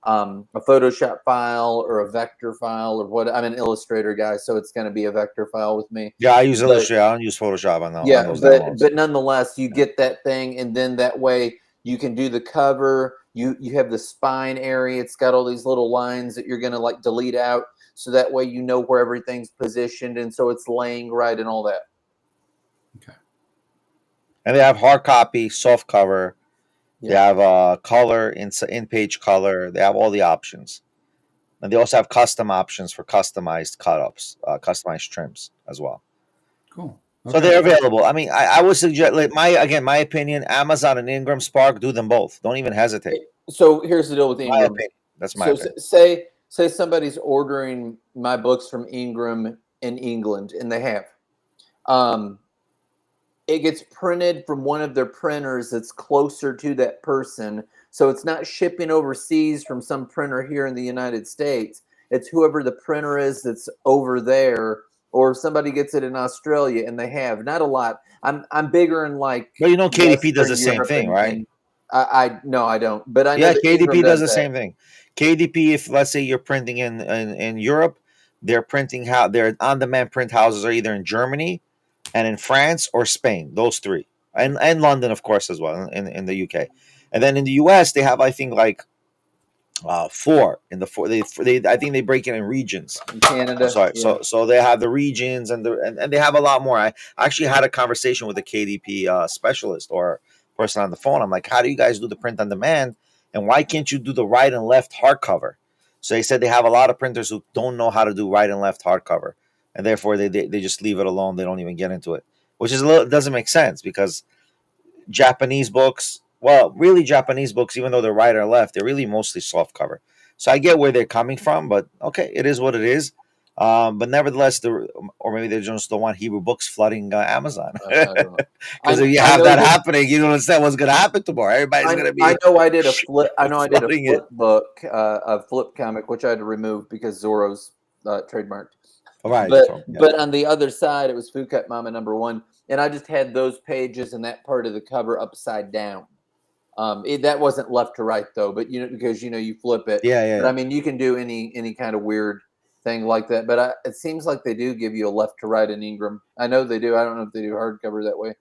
Photoshop file or a vector file or what. I'm an Illustrator guy, so it's going to be a vector file with me. Yeah, I use But Illustrator. I don't use Photoshop on yeah, those downloads. but nonetheless, you get that thing, and then that way you can do the cover. You have the spine area. It's got all these little lines that you're gonna like delete out, so that way you know where everything's positioned, and so it's laying right and all that. Okay. And they have hard copy, soft cover. They Yeah. have color, in page color. They have all the options, and they also have custom options for customized cut-ups, customized trims as well. Cool. So Okay. they're available. I mean, I would suggest, like, my opinion, Amazon and Ingram Spark, do them both. Don't even hesitate. So here's the deal with My Ingram. opinion. That's my So opinion. say somebody's ordering my books from Ingram in England, and they have. It gets printed from one of their printers that's closer to that person. So it's not shipping overseas from some printer here in the United States. It's whoever the printer is that's over there, or if somebody gets it in Australia, and they have not a lot. I'm bigger in like But KDP does the Western same Europe, thing, right? and I no, I don't. But I know Yeah, that Ingram KDP does does the that. same thing. KDP, if let's say you're printing in Europe, they're printing their on-demand print houses are either in Germany and in France or Spain, those three, and London, of course, as well in the UK, and then in the US they have, I think, like four in the four. They I think they break it in regions. In Canada, Sorry, yeah. so they have the regions and they have a lot more. I actually had a conversation with a KDP specialist or person on the phone. I'm like, how do you guys do the print on demand, and why can't you do the right and left hardcover? So they said they have a lot of printers who don't know how to do right and left hardcover, and therefore they just leave it alone. They don't even get into it, which is doesn't make sense because Japanese books, well, really Japanese books, even though they're right or left, they're really mostly soft cover. So I get where they're coming from, but okay, it is what it is. But nevertheless, or maybe they just don't want Hebrew books flooding Amazon. I don't know. Because if you I have know that happening, you don't understand what's going to happen tomorrow. Everybody's going to I be know I did a flip. I know I did a flooding it. flip book, a flip comic, which I had to remove because Zorro's trademarked. Right. But on the other side, it was Fukat Mama #1, and I just had those pages and that part of the cover upside down. That wasn't left to right though, but because you flip it. Yeah. But I mean, you can do any kind of weird thing like that. But it seems like they do give you a left to right in Ingram. I know they do. I don't know if they do hardcover that way.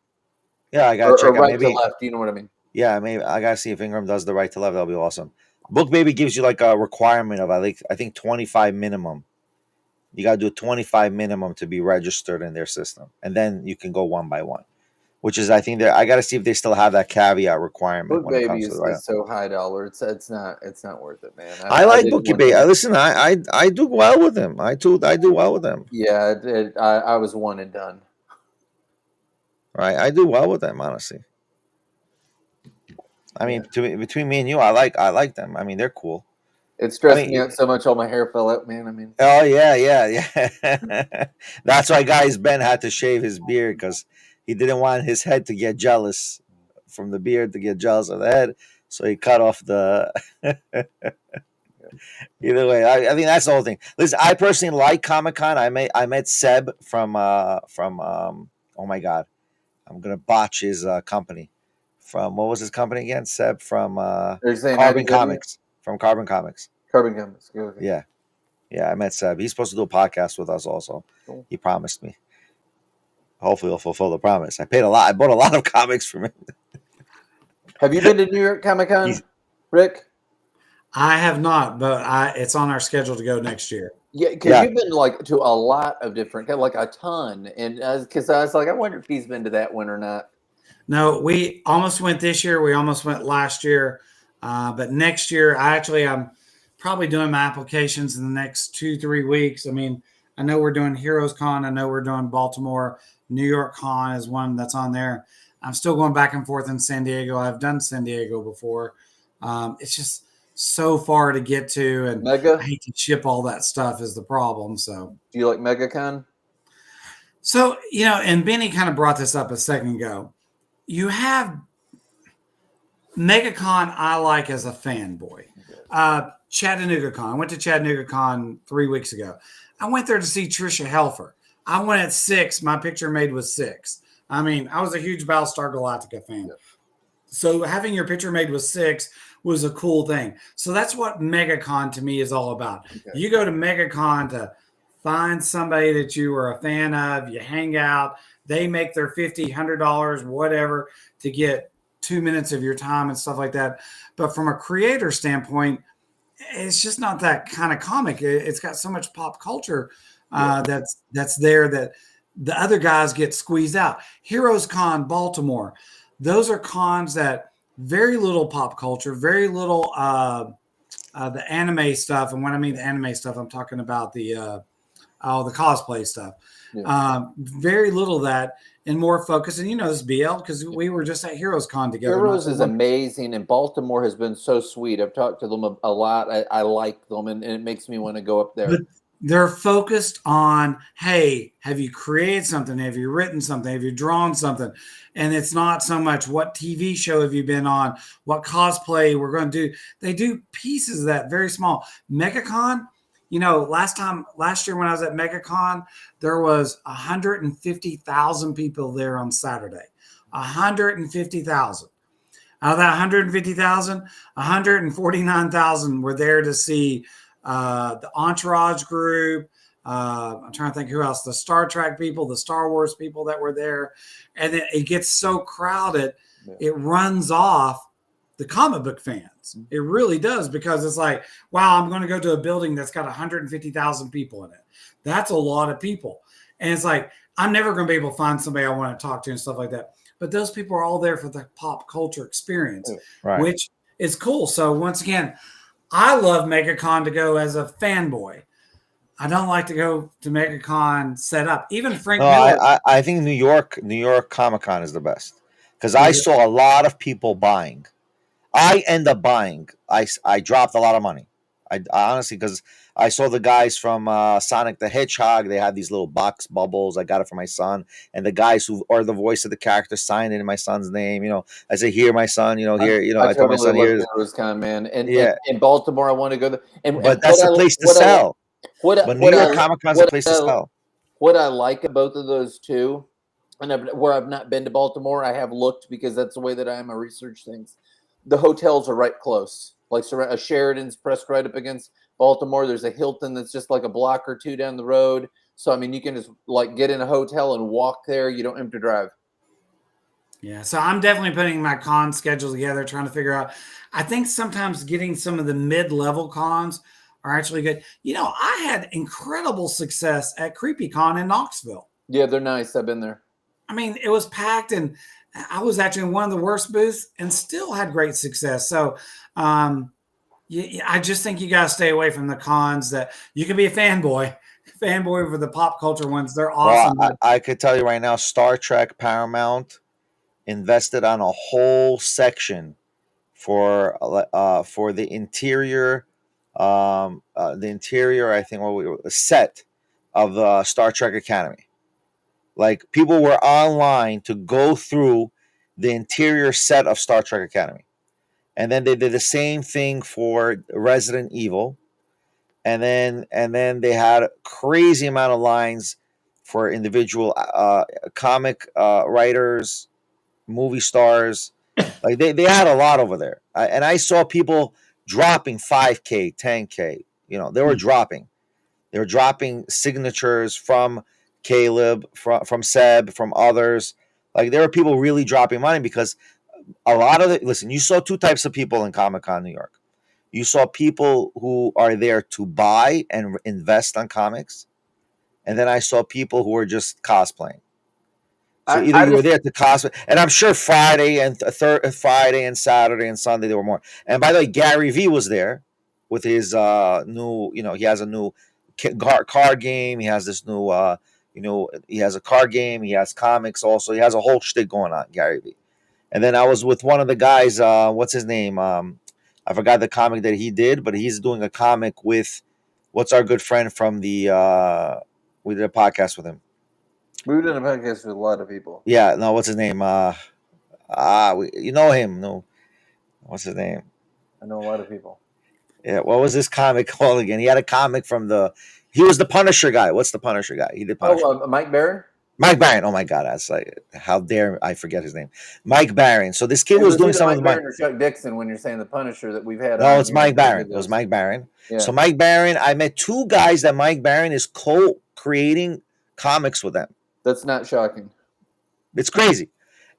Yeah, I got to Or check out right to maybe. left. You know what I mean? Yeah, maybe I gotta see if Ingram does the right to love. That'll be awesome. Book Baby gives you like a requirement of I think 25 minimum. You gotta do 25 minimum to be registered in their system, and then you can go one by one. Which is I think I gotta see if they still have that caveat requirement Book when it Baby comes to the right. is so high dollar. It's not worth it, man. I I like did Bookie one Baby. thing. Listen, I do well with him. I do well with him. Yeah, I was one and done. Right, I do well with them, honestly. I mean, between me and you, I like them. I mean, they're cool. It I stressed me mean, out so much. All my hair fell out, man. I mean, oh yeah. That's why guys Ben had to shave his beard because he didn't want his head to get jealous from the beard to get jealous of the head, so he cut off the. Either way, I think that's the whole thing. Listen, I personally like Comic Con. I met Seb from oh my god, I'm gonna botch his company. From what was his company again? Seb from they're saying Carbon IDW, Comics. From Carbon Comics. Carbon Comics. Okay. Yeah. Yeah, I met Seb. He's supposed to do a podcast with us also. Cool. He promised me. Hopefully he'll fulfill the promise. I paid a lot. I bought a lot of comics from him. Have you been to New York Comic Con, Rick? I have not, but it's on our schedule to go next year. Yeah, because you've been like to a lot of different, like a ton, and because I was like, I wonder if he's been to that one or not. No, we almost went this year. We almost went last year, but next year, I'm probably doing my applications in the next 2-3 weeks. I mean, I know we're doing Heroes Con. I know we're doing Baltimore. New York Con is one that's on there. I'm still going back and forth in San Diego. I've done San Diego before. It's just so far to get to, and Mega? I hate to ship all that stuff is the problem. So, Do you like MegaCon? so and Benny kind of brought this up a second ago. You have MegaCon. I like as a fanboy. Chattanooga Con. I went to Chattanooga Con 3 weeks ago. I went there to see Trisha Helfer. I went at 6. My picture made was 6. I mean, I was a huge Battlestar Galactica fan. So having your picture made with 6 was a cool thing. So that's what MegaCon to me is all about. Okay. You go to MegaCon to find somebody that you are a fan of, you hang out, they make their $50, $100, whatever, to get 2 minutes of your time and stuff like that. But from a creator standpoint, it's just not that kind of comic. It's got so much pop culture that's there that the other guys get squeezed out. Heroes Con, Baltimore. Those are cons that very little pop culture, very little the anime stuff. And when I mean the anime stuff, I'm talking about the cosplay stuff. Very little of that, and more focus. And this BL because we were just at Heroes Con together. Heroes is amazing, and Baltimore has been so sweet. I've talked to them a lot. I like them, and it makes me want to go up there. But they're focused on, hey, have you created something? Have you written something? Have you drawn something? And it's not so much what TV show have you been on, what cosplay we're going to do. They do pieces of that, very small. MegaCon, last year when I was at MegaCon, there was 150,000 people there on Saturday. 150,000. Out of that 150,000, 149,000 were there to see the Entourage group. I'm trying to think who else. The Star Trek people, the Star Wars people that were there. And then it gets so crowded, it runs off the comic book fans. It really does, because it's like, wow, I'm going to go to a building that's got 150,000 people in it. That's a lot of people. And it's like, I'm never going to be able to find somebody I want to talk to and stuff like that. But those people are all there for the pop culture experience, which is cool. So once again, I love MegaCon to go as a fanboy. I don't like to go to MegaCon set up. Even Frank Miller. I think New York Comic Con is the best, because I saw a lot of people buying. I end up buying. I dropped a lot of money. I honestly, because I saw the guys from Sonic the Hedgehog. They had these little box bubbles. I got it for my son, and the guys who are the voice of the character signed it in my son's name. I said, "Here, my son." I told my son, "Here." Heroes man, and in Baltimore, I want to go there. But that's the place to sell. But New York Comic Con's a place to sell. What I like of both of those two, and where I've not been to Baltimore, I have looked, because that's the way that I am. I research things. The hotels are right close. Like a Sheridan's pressed right up against Baltimore. There's a Hilton that's just like a block or two down the road. So, I mean, you can just like get in a hotel and walk there. You don't have to drive. Yeah, so I'm definitely putting my con schedule together, trying to figure out. I think sometimes getting some of the mid-level cons are actually good. I had incredible success at CreepyCon in Knoxville. Yeah, they're nice. I've been there. I mean, it was packed, and I was actually in one of the worst booths and still had great success. So, I just think you got to stay away from the cons. That you can be a fanboy for the pop culture ones. They're awesome. Well, I could tell you right now, Star Trek Paramount invested on a whole section for the interior, I think a set of the Star Trek Academy. Like people were online to go through the interior set of Star Trek Academy, and then they did the same thing for Resident Evil, and then they had a crazy amount of lines for individual comic writers, movie stars. Like they had a lot over there. And I saw people dropping 5K, 10K. They were dropping. They were dropping signatures from Caleb, from Seb, from others. Like there were people really dropping money because a lot of listen, you saw two types of people in Comic-Con New York. You saw people who are there to buy and invest on comics. And then I saw people who were just cosplaying. So either you were there to cosplay, and I'm sure Friday and Friday and Saturday and Sunday there were more. And by the way, Gary V was there with his new, he has a new card game. He has this new, he has a card game. He has comics also. He has a whole shtick going on, Gary V. And then I was with one of the guys. What's his name? I forgot the comic that he did, but he's doing a comic with what's our good friend from the. We did a podcast with him. We did a podcast with a lot of people. Yeah, no, what's his name? You know him? No, what's his name? I know a lot of people. Yeah, what was this comic called again? He had a comic from he was the Punisher guy. What's the Punisher guy? He did Punisher. Mike Barron? Mike Barron. Oh my God, that's like, how dare I forget his name? Mike Barron. So this kid was doing some of the Mike Barron or Chuck Dixon when you're saying the Punisher that we've had. No, it's Mike Barron. It was Mike Barron. Yeah. So Mike Barron, I met two guys that Mike Barron is co-creating comics with them. That's not shocking. It's crazy.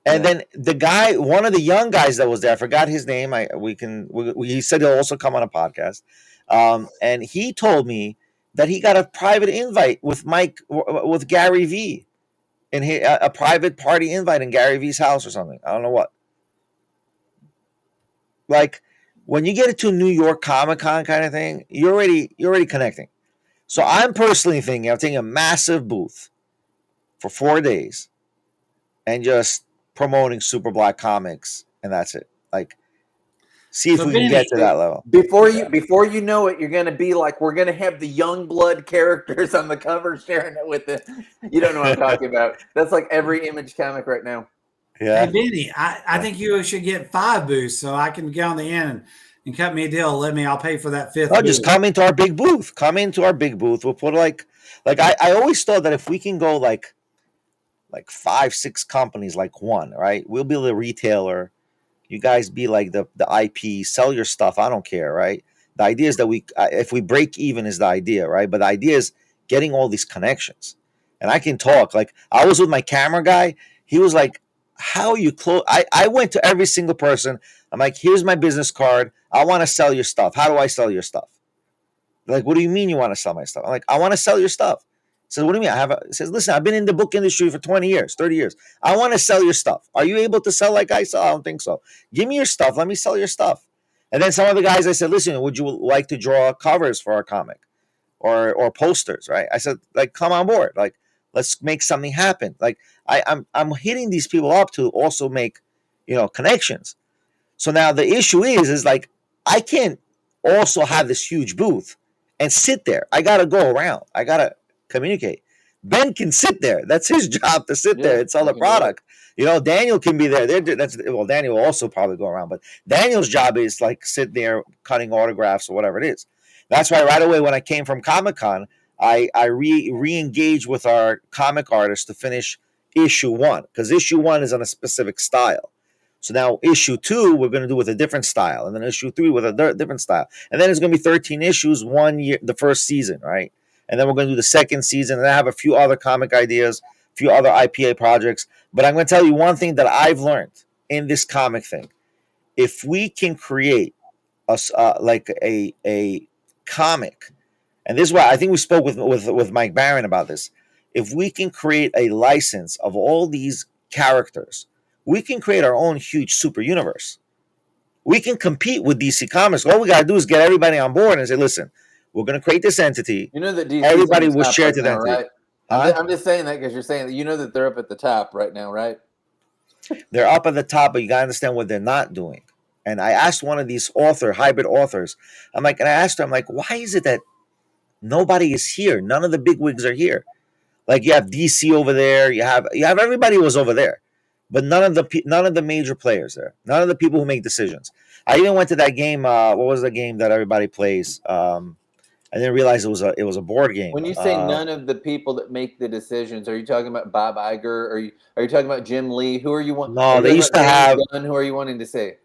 And then the guy, one of the young guys that was there, I forgot his name. He said he'll also come on a podcast. And he told me that he got a private invite with Gary V, and a private party invite in Gary V's house or something. I don't know what. Like when you get into New York Comic Con kind of thing, you're already connecting. So I'm personally thinking of taking a massive booth for 4 days and just promoting Super Black Comics, and that's it. Like, see if we can get to that level. Before you know it, you're gonna be like, we're gonna have the young blood characters on the cover sharing it with it. You don't know what I'm talking about. That's like every Image comic right now. Yeah. Hey, Vinny, I think you should get 5 booths so I can get on the end and cut me a deal. I'll pay for that 5th. No, just come into our big booth. We'll put like I always thought that if we can go like 5-6 companies like one, right? We'll be the retailer. You guys be like the IP, sell your stuff. I don't care, right? The idea is that if we break even is the idea, right? But the idea is getting all these connections. And I can talk. Like I was with my camera guy. He was like, how you close? I went to every single person. I'm like, here's my business card. I want to sell your stuff. How do I sell your stuff? They're like, what do you mean you want to sell my stuff? I'm like, I want to sell your stuff. So what do you mean? He says, listen, I've been in the book industry for 20 years, 30 years. I want to sell your stuff. Are you able to sell like I sell? I don't think so. Give me your stuff. Let me sell your stuff. And then some of the guys, I said, listen, would you like to draw covers for our comic or posters, right? I said, like, come on board. Like, let's make something happen. Like, I'm hitting these people up to also make, connections. So now the issue is like, I can't also have this huge booth and sit there. I got to go around. I got to communicate. Ben can sit there. That's his job, to sit there and sell the product. Daniel can be there. Daniel will also probably go around, but Daniel's job is like sit there cutting autographs or whatever it is. That's why right away when I came from Comic-Con, I re-engaged with our comic artists to finish issue 1, because issue 1 is on a specific style. So now issue 2 we're going to do with a different style, and then issue 3 with a different style, and then it's going to be 13 issues 1 year, the first season, right? And then we're going to do the second season, and I have a few other comic ideas few other IPA projects. But I'm going to tell you one thing that I've learned in this comic thing. If we can create like a comic, and this is why I think we spoke with Mike Barron about this. If we can create a license of all these characters, we can create our own huge super universe. We can compete with DC Comics. All we got to do is get everybody on board and say, listen, we're going to create this entity. You know that DC everybody will share to that entity, right? Huh? I'm just saying that because you're saying that you know that they're up at the top right now, right? They're up at the top, but you got to understand what they're not doing. And I asked one of these hybrid authors, I'm like, and I asked her, I'm like, why is it that nobody is here? None of the big wigs are here. Like you have DC over there, you have everybody was over there, but none of the major players there. None of the people who make decisions. I even went to that game. What was the game that everybody plays? I didn't realize it was a board game. When you say none of the people that make the decisions, are you talking about Bob Iger? Are you talking about Jim Lee? Who are you wanting? No, they used to have. Who are you wanting to say?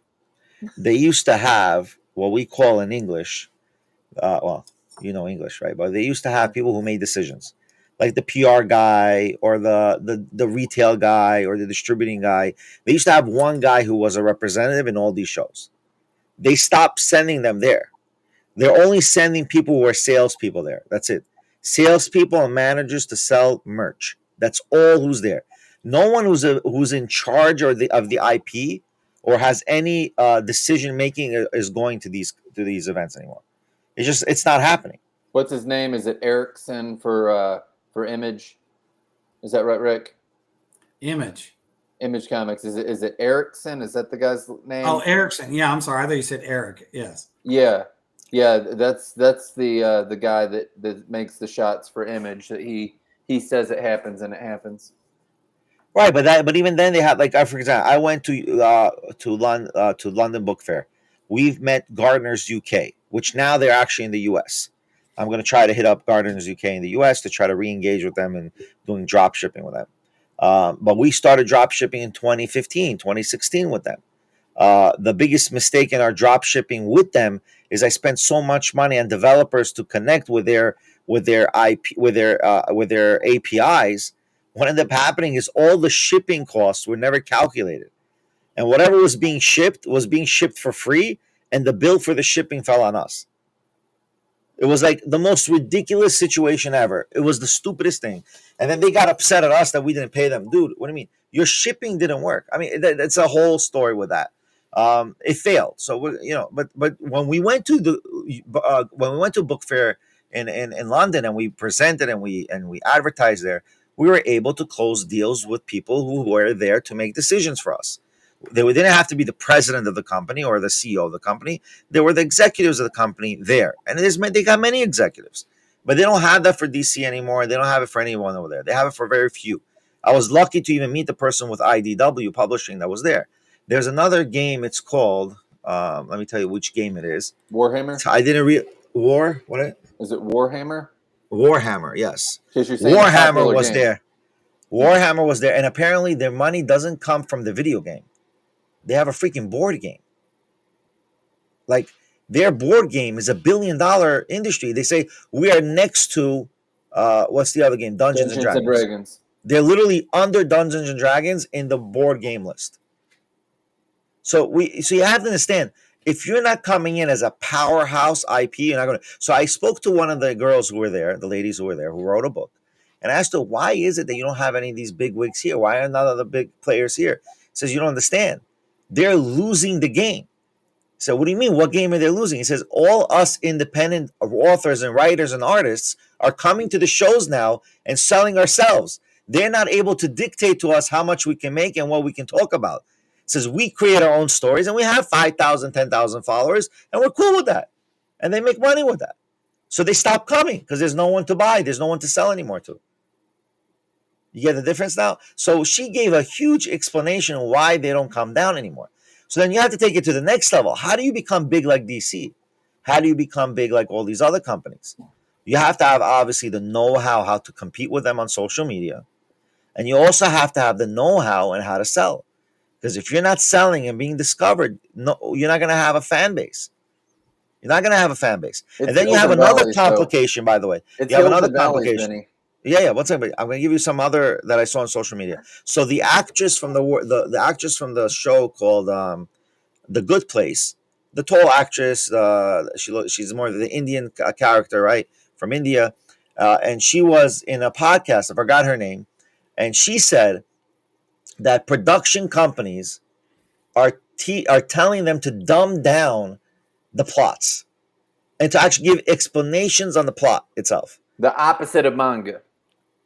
They used to have what we call in English. Well, you know English, right? But they used to have people who made decisions, like the PR guy or the retail guy or the distributing guy. They used to have one guy who was a representative in all these shows. They stopped sending them there. They're only sending people who are salespeople there. That's it. Salespeople and managers to sell merch. That's all who's there. No one who's in charge of the IP or has any decision making is going to these events anymore. It's not happening. What's his name? Is it Erickson for Image? Is that right, Rick? Image Comics. Is it Erickson? Is that the guy's name? Oh, Erickson. Yeah, I'm sorry. I thought you said Eric. Yes. Yeah. That's the guy that makes the shots for Image. That he says it happens and it happens. Right, but even then they have, like, for example, I went to London Book Fair. We've met Gardeners UK, which now they're actually in the US. I'm going to try to hit up Gardeners UK in the US to try to re-engage with them and doing drop shipping with them. But we started drop shipping in 2015, 2016 with them. The biggest mistake in our drop shipping with them is I spent so much money on developers to connect with their IP with their APIs. What ended up happening is all the shipping costs were never calculated, and whatever was being shipped for free, and the bill for the shipping fell on us. It was like the most ridiculous situation ever. It was the stupidest thing. And then they got upset at us that we didn't pay them. Dude, what do you mean? Your shipping didn't work. I mean, that's a whole story with that. It failed. So but when we went to book fair in London and we presented and we advertised there, we were able to close deals with people who were there to make decisions for us. They didn't have to be the president of the company or the CEO of the company. They were the executives of the company there. And they got many executives. But they don't have that for DC anymore. They don't have it for anyone over there. They have it for very few. I was lucky to even meet the person with IDW Publishing that was there. There's another game. It's called, let me tell you which game it is. Warhammer? I didn't read. What? Is it Warhammer? Warhammer, yes. Warhammer was there. Warhammer was there. And apparently their money doesn't come from the video game. They have a freaking board game. Like, their board game is $1 billion industry. They say we are next to what's the other game? Dungeons and Dragons. They're literally under Dungeons and Dragons in the board game list. So you have to understand, if you're not coming in as a powerhouse IP, you're not going to. So I spoke to one of the girls who were there, the ladies who were there, who wrote a book, and I asked her, why is it that you don't have any of these big wigs here? Why are none of the big players here? She says, you don't understand. They're losing the game. So what do you mean? What game are they losing? He says, all us independent authors and writers and artists are coming to the shows now and selling ourselves. They're not able to dictate to us how much we can make and what we can talk about. He says, we create our own stories and we have 5,000, 10,000 followers and we're cool with that. And they make money with that. So they stop coming because there's no one to buy. There's no one to sell anymore to. You get the difference now? So she gave a huge explanation why they don't come down anymore. So then you have to take it to the next level. How do you become big like DC? How do you become big like all these other companies? You have to have, obviously, the know-how how to compete with them on social media. And you also have to have the know-how on how to sell. Because if you're not selling and being discovered, no, you're not going to have a fan base. You're not going to have a fan base. And then you have another complication, by the way. You have another complication. Yeah. What's up? I'm gonna give you some other that I saw on social media. So the actress from the actress from the show called The Good Place, the tall actress, she's more of the Indian character, right, from India, and she was in a podcast. I forgot her name, and she said that production companies are telling them to dumb down the plots and to actually give explanations on the plot itself. The opposite of manga.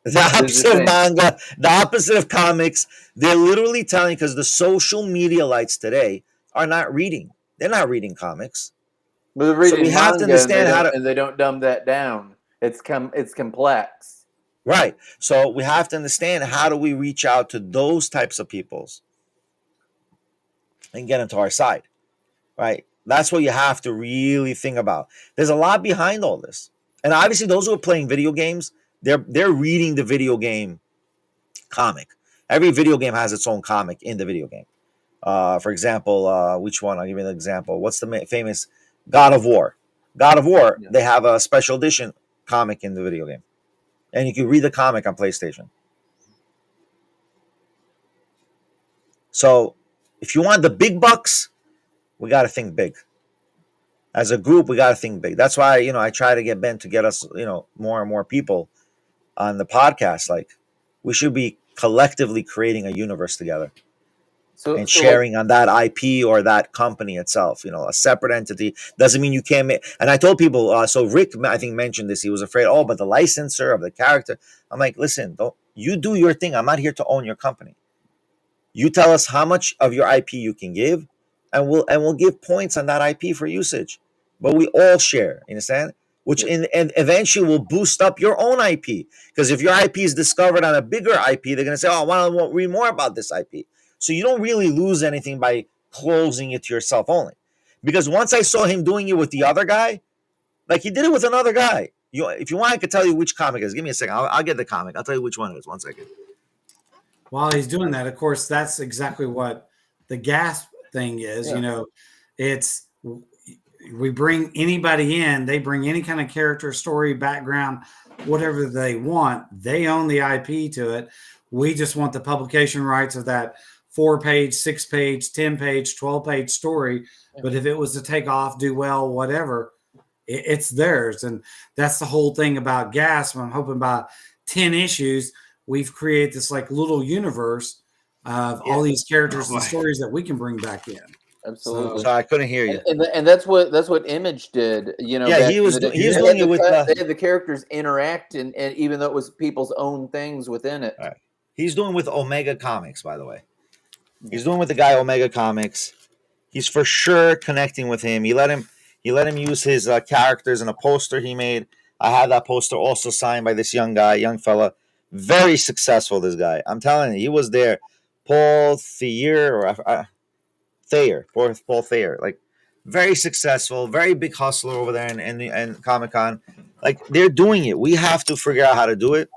The opposite of manga, the opposite of comics. They're literally telling, because the social media lights today are not reading. They're not reading comics. But they're reading we have to understand how to, and they don't dumb that down. It's complex. right. So we have to understand, how do we reach out to those types of peoples and get them to our side, right? That's what you have to really think about. There's a lot behind all this. And obviously those who are playing video games, they're reading the video game comic. Every video game has its own comic in the video game. For example, which one? I'll give you an example. What's the famous God of War? God of War, yeah. They have a special edition comic in the video game. And you can read the comic on PlayStation. So if you want the big bucks, we got to think big. As a group, we got to think big. That's why, I try to get Ben to get us, more and more people on the podcast. Like, we should be collectively creating a universe together. And sharing on that IP or that company itself, a separate entity. Doesn't mean you can't make. And I told people, so Rick, I think, mentioned this. He was afraid, but the licensor of the character. I'm like, listen, you do your thing. I'm not here to own your company. You tell us how much of your IP you can give, and we'll give points on that IP for usage. But we all share, you understand? Which and eventually will boost up your own IP. Because if your IP is discovered on a bigger IP, they're going to say, I want to read more about this IP. So you don't really lose anything by closing it to yourself only. Because once I saw him doing it with the other guy, like he did it with another guy. If you want, I could tell you which comic it is. Give me a second. I'll get the comic. I'll tell you which one it is. 1 second. While he's doing that, of course, that's exactly what the gasp thing is. Yeah. It's we bring anybody in. They bring any kind of character, story, background, whatever they want. They own the IP to it. We just want the publication rights of that 4-page, 6-page, 10-page, 12-page story. But if it was to take off, do well, whatever, it's theirs. And that's the whole thing about Gasp. I'm hoping by 10 issues, we've created this like little universe of all these characters and stories that we can bring back in. Absolutely. So I couldn't hear you. And that's what Image did. Yeah, he was doing it with. They had the characters interact, and even though it was people's own things within it. Right. He's doing with Omega Comics, by the way. He's doing with the guy Omega Comics. He's for sure connecting with him. He let him use his characters in a poster he made. I have that poster also signed by this young fella. Very successful, this guy. I'm telling you, he was there. Paul Thayer, like very successful, very big hustler over there in Comic-Con. Like, they're doing it. We have to figure out how to do it.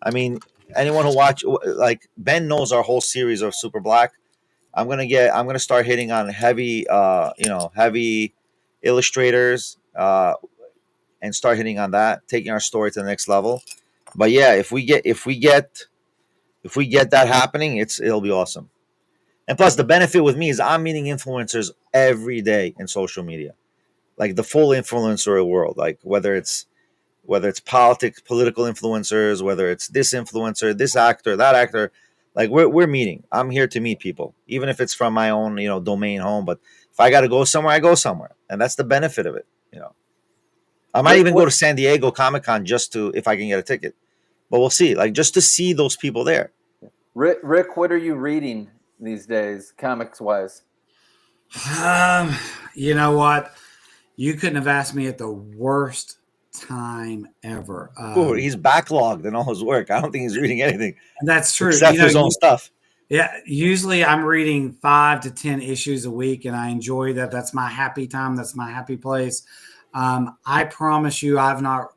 I mean, anyone who watch, like Ben knows our whole series of Super Black. I'm gonna start hitting on heavy illustrators, and start hitting on that, taking our story to the next level. But yeah, if we get that happening, it'll be awesome. And plus, the benefit with me is I'm meeting influencers every day in social media, like the full influencer world, like whether it's political influencers, whether it's this influencer, this actor, that actor, like we're meeting. I'm here to meet people, even if it's from my own, domain home. But if I got to go somewhere, I go somewhere. And that's the benefit of it. I might even go to San Diego Comic-Con just if I can get a ticket, but we'll see, like just to see those people there. Rick, what are you reading these days, comics wise? You know what? You couldn't have asked me at the worst time ever. He's backlogged in all his work. I don't think he's reading anything. And that's true. Except his own stuff. Yeah. Usually I'm reading 5 to 10 issues a week, and I enjoy that. That's my happy time. That's my happy place. I promise you, I've not,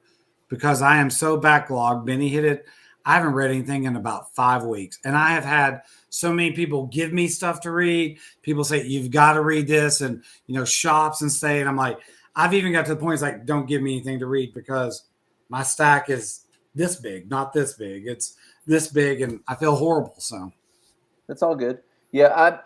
because I am so backlogged. Benny hit it. I haven't read anything in about 5 weeks. And I have had so many people give me stuff to read. People say, you've got to read this, and, shops and stay. And I'm like, I've even got to the point, it's like, don't give me anything to read because my stack is this big, not this big. It's this big, and I feel horrible. So That's all good. Yeah,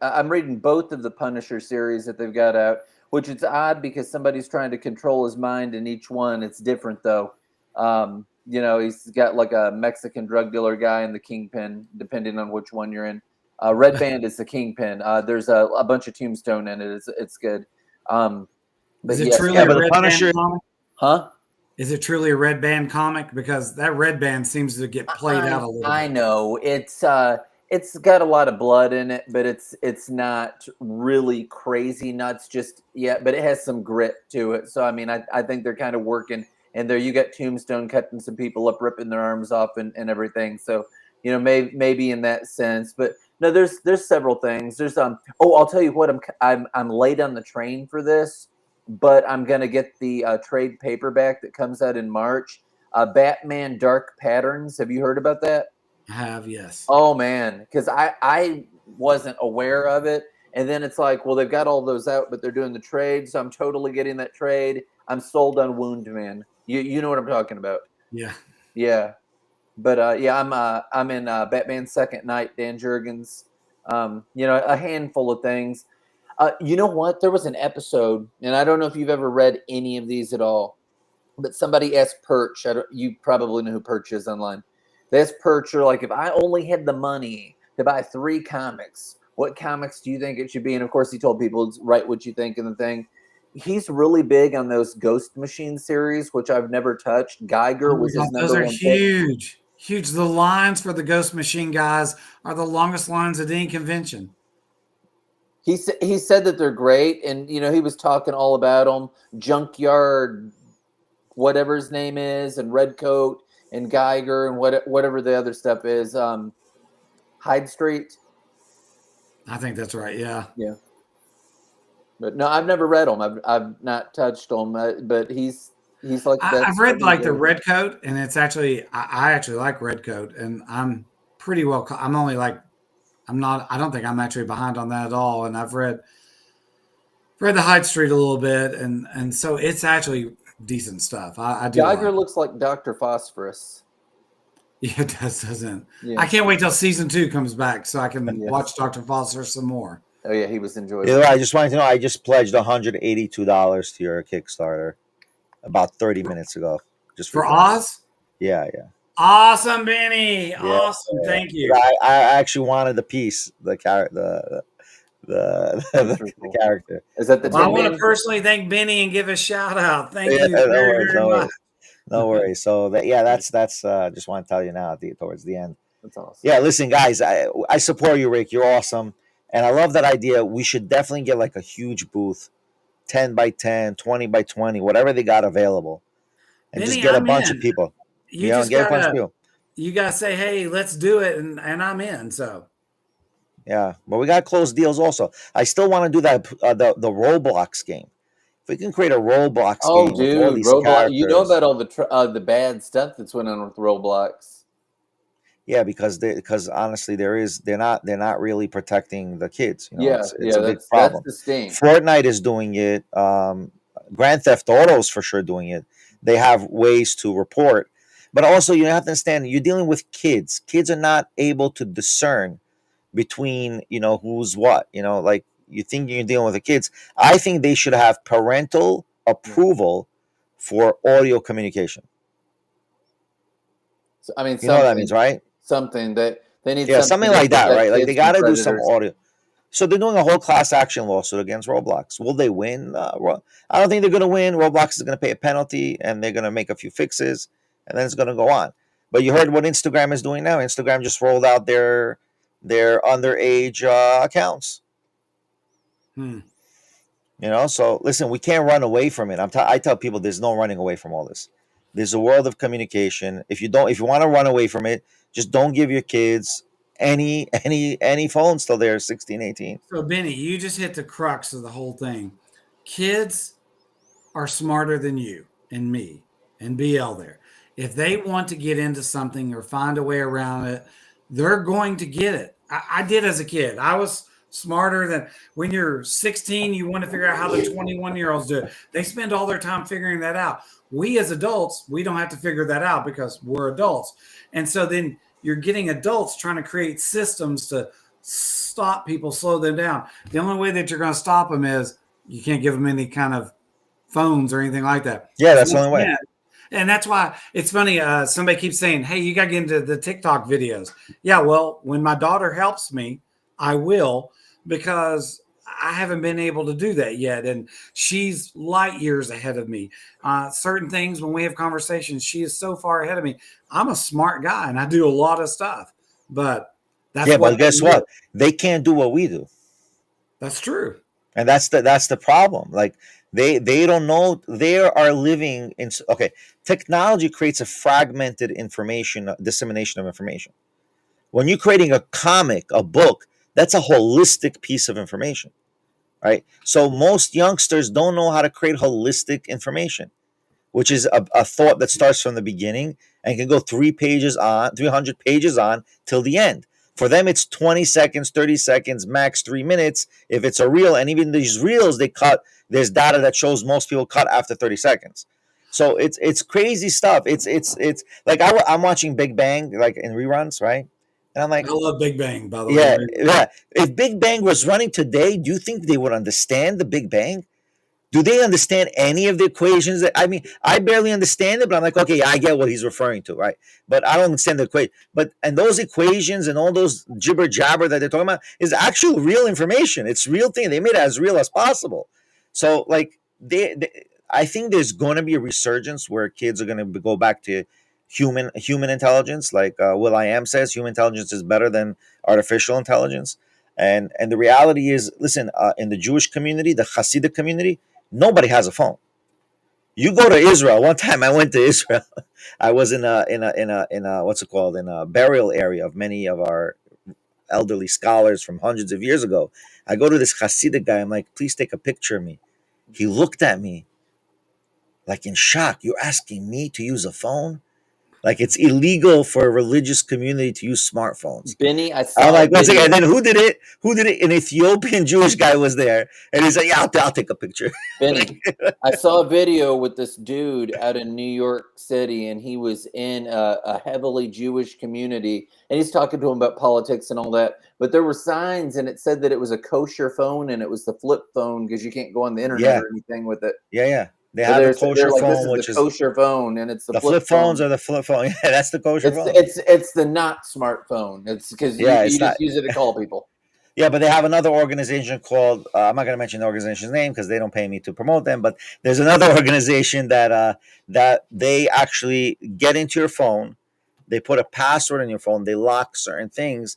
I'm reading both of the Punisher series that they've got out, which is odd because somebody's trying to control his mind in each one. It's different though. He's got like a Mexican drug dealer guy and the Kingpin, depending on which one you're in. Red Band is the Kingpin. There's a bunch of Tombstone in it. It's good. is it truly a but the Red Punisher- Band comic? Huh? Is it truly a Red Band comic? Because that Red Band seems to get played out a little bit. I know it's got a lot of blood in it, but it's not really crazy nuts just yet. But it has some grit to it. So I mean, I think they're kind of working. And there you got Tombstone cutting some people up, ripping their arms off, and everything. So maybe in that sense, but no, there's several things. There's I'll tell you what, I'm late on the train for this, but I'm gonna get the trade paperback that comes out in March. Batman Dark Patterns. Have you heard about that? I have, yes. Oh man, because I wasn't aware of it, and then it's like, well, they've got all those out, but they're doing the trade, so I'm totally getting that trade. I'm sold on Wound Man. You know what I'm talking about? Yeah. But I'm in Batman Second Night, Dan Jurgens. A handful of things. You know what? There was an episode, and I don't know if you've ever read any of these at all, but somebody asked Perch. You probably know who Perch is online. They asked Perch, or like, if I only had the money to buy 3 comics, what comics do you think it should be? And of course, he told people, write what you think in the thing. He's really big on those Ghost Machine series, which I've never touched. Geiger was his number one. Those are huge. Huge. The lines for the Ghost Machine guys are the longest lines at any convention. He said that they're great, and he was talking all about them. Junkyard, whatever his name is, and Redcoat, and Geiger, and whatever the other stuff is. Hyde Street. I think that's right. Yeah. Yeah. But no, I've never read them. I've not touched them. But he's like that. I've read like the Redcoat, and it's actually I actually like Redcoat, and I'm pretty well. I'm only like I don't think I'm actually behind on that at all. And I've read the Hyde Street a little bit, and so it's actually decent stuff. I do. Geiger looks like Dr. Phosphorus. Yeah, it does, doesn't. Yeah. I can't wait till season 2 comes back so I can watch Dr. Phosphorus some more. Oh yeah, he was enjoyable. Yeah, I just wanted to know. I just pledged $182 to your Kickstarter about 30 minutes ago. Just for Oz. Yeah. Awesome, Benny. Yeah, awesome, thank you. I actually wanted the piece, the character. The character. Is that the? Well, I want to personally thank Benny and give a shout out. Thank you very much. No worries. So that's just want to tell you now towards the end. That's awesome. Yeah, listen, guys, I support you, Rick. You're awesome, and I love that idea. We should definitely get like a huge booth, 10 by 10, 20 by 20, whatever they got available, and Benny, just get I'm a bunch in. of people. You know, just get a bunch of people. You gotta say, hey, let's do it, and I'm in. So yeah, but we got closed deals also. I still want to do that the Roblox game. If we can create a Roblox game, dude, with all these Roblox! characters, You know about all the bad stuff that's went on with Roblox. Yeah, because honestly, they're not really protecting the kids. It's a big problem. That's the sting. Fortnite is doing it. Grand Theft Auto is for sure doing it. They have ways to report, but also you have to understand you're dealing with kids. Kids are not able to discern between who's what. Like you think you're dealing with the kids. I think they should have parental approval for audio communication. So, I mean, you know what that means, right? Something that they need. Yeah, something like that, right? Like they got to do some audio. So they're doing a whole class action lawsuit against Roblox. Will they win? I don't think they're going to win. Roblox is going to pay a penalty, and they're going to make a few fixes, and then it's going to go on. But you heard what Instagram is doing now. Instagram just rolled out their underage accounts. So listen, we can't run away from it. I tell people there's no running away from all this. There's a world of communication. If you want to run away from it, just don't give your kids any phones till they're 16, 18. So Benny, you just hit the crux of the whole thing. Kids are smarter than you and me and BL there. If they want to get into something or find a way around it, they're going to get it. I did as a kid. I was smarter than when you're 16. You want to figure out how the 21-year-olds do it. They spend all their time figuring that out. We as adults, we don't have to figure that out because we're adults. And so then you're getting adults trying to create systems to stop people, slow them down. The only way that you're going to stop them is you can't give them any kind of phones or anything like that. Yeah, that's the only way. And that's why it's funny. Somebody keeps saying, hey, you got to get into the TikTok videos. Yeah, well, when my daughter helps me, I will, because I haven't been able to do that yet. And she's light years ahead of me. Certain things, when we have conversations, she is so far ahead of me. I'm a smart guy and I do a lot of stuff. But that's but guess what? They can't do what we do. That's true. And that's the problem. Like they don't know. They are living in technology creates a fragmented dissemination of information. When you're creating a comic, a book, that's a holistic piece of information, right? So most youngsters don't know how to create holistic information, which is a thought that starts from the beginning and can go 300 pages on till the end. For them, it's 20 seconds, 30 seconds, max 3 minutes if it's a reel. And even these reels, they cut. There's data that shows most people cut after 30 seconds. So it's crazy stuff. It's like I'm watching Big Bang like in reruns, right? And I'm like, I love Big Bang, by the way. Yeah. If Big Bang was running today, do you think they would understand the Big Bang? Do they understand any of the equations? I mean, I barely understand it, but I'm like, okay, I get what he's referring to, right? But I don't understand the equation. And those equations and all those jibber jabber that they're talking about is actual real information. It's real thing. They made it as real as possible. So, like, I think there's going to be a resurgence where kids are going to go back to human intelligence. Like will.I.am says, human intelligence is better than artificial intelligence. And the reality is, listen, in the Jewish community, the Hasidic community, nobody has a phone. You go to Israel. One time I went to Israel. I was in a what's it called, in a burial area of many of our elderly scholars from hundreds of years ago. I go to this Hasidic guy. I'm like, please take a picture of me. He looked at me like in shock. You're asking me to use a phone? Like it's illegal for a religious community to use smartphones. Benny, I'm like, one second. And then who did it? An Ethiopian Jewish guy was there, and he's like, "Yeah, I'll take a picture." Benny, I saw a video with this dude out in New York City, and he was in a heavily Jewish community, and he's talking to him about politics and all that. But there were signs, and it said that it was a kosher phone, and it was the flip phone because you can't go on the internet or anything with it. Yeah. They have a kosher phone, which is the kosher phone, and it's the flip phones or the flip phone. Yeah, that's the kosher phone. It's the not smartphone. It's because you just use it to call people. Yeah, but they have another organization called I'm not going to mention the organization's name because they don't pay me to promote them. But there's another organization that they actually get into your phone. They put a password in your phone. They lock certain things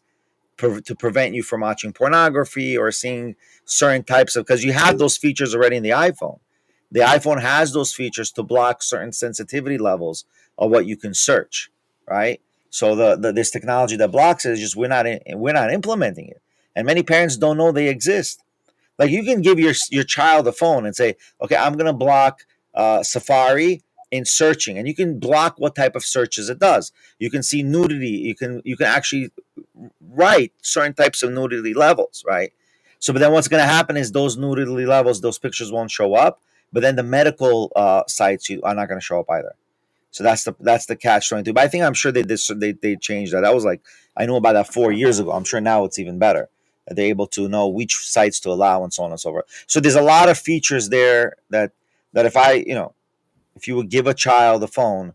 to prevent you from watching pornography or seeing certain types of, because you have those features already in the iPhone. The iPhone has those features to block certain sensitivity levels of what you can search, right? So this technology that blocks it is just we're not implementing it, and many parents don't know they exist. Like you can give your child a phone and say, okay, I'm gonna block Safari in searching, and you can block what type of searches it does. You can see nudity. You can actually write certain types of nudity levels, right? So, but then what's going to happen is those nudity levels, those pictures won't show up. But then the medical sites are not going to show up either. So that's the catch-22. But I'm sure they changed that. That was like, I knew about that 4 years ago. I'm sure now it's even better. They're able to know which sites to allow and so on and so forth. So there's a lot of features there that if you would give a child a phone,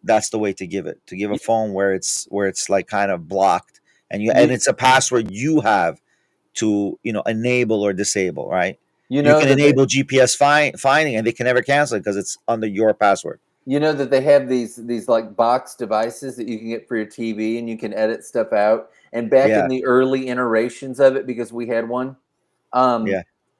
that's the way to give it. To give a phone where it's like kind of blocked and it's a password you have to enable or disable, right? You can enable GPS finding, and they can never cancel it because it's under your password. You know that they have these like box devices that you can get for your TV, and you can edit stuff out. And back in the early iterations of it, because we had one,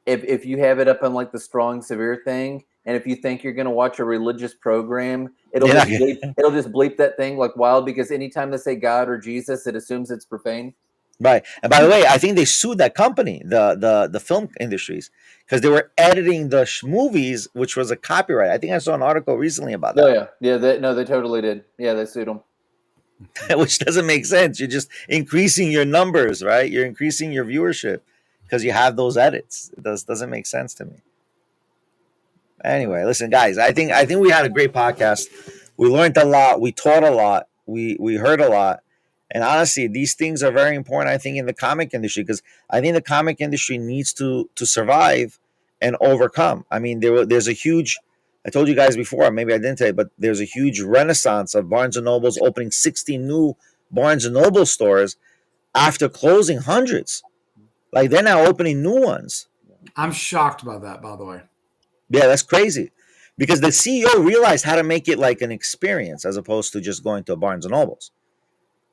if you have it up on like the strong severe thing, and if you think you're going to watch a religious program, it'll just bleep that thing like wild, because anytime they say God or Jesus, it assumes it's profane. Right. And by the way, I think they sued that company, the film industries, because they were editing the movies, which was a copyright. I think I saw an article recently about that. Oh, yeah. They totally did. Yeah, they sued them. Which doesn't make sense. You're just increasing your numbers, right? You're increasing your viewership. because you have those edits. It doesn't make sense to me. Anyway, listen, guys. I think we had a great podcast. We learned a lot. We taught a lot. We heard a lot. And honestly, these things are very important. I think in the comic industry, because I think the comic industry needs to survive and overcome. I mean, there's a huge. I told you guys before. Maybe I didn't tell you, but there's a huge renaissance of Barnes and Nobles opening 60 new Barnes and Noble stores after closing hundreds. Like they're now opening new ones. I'm shocked by that, by the way. Yeah, that's crazy. Because the CEO realized how to make it like an experience as opposed to just going to a Barnes and Nobles.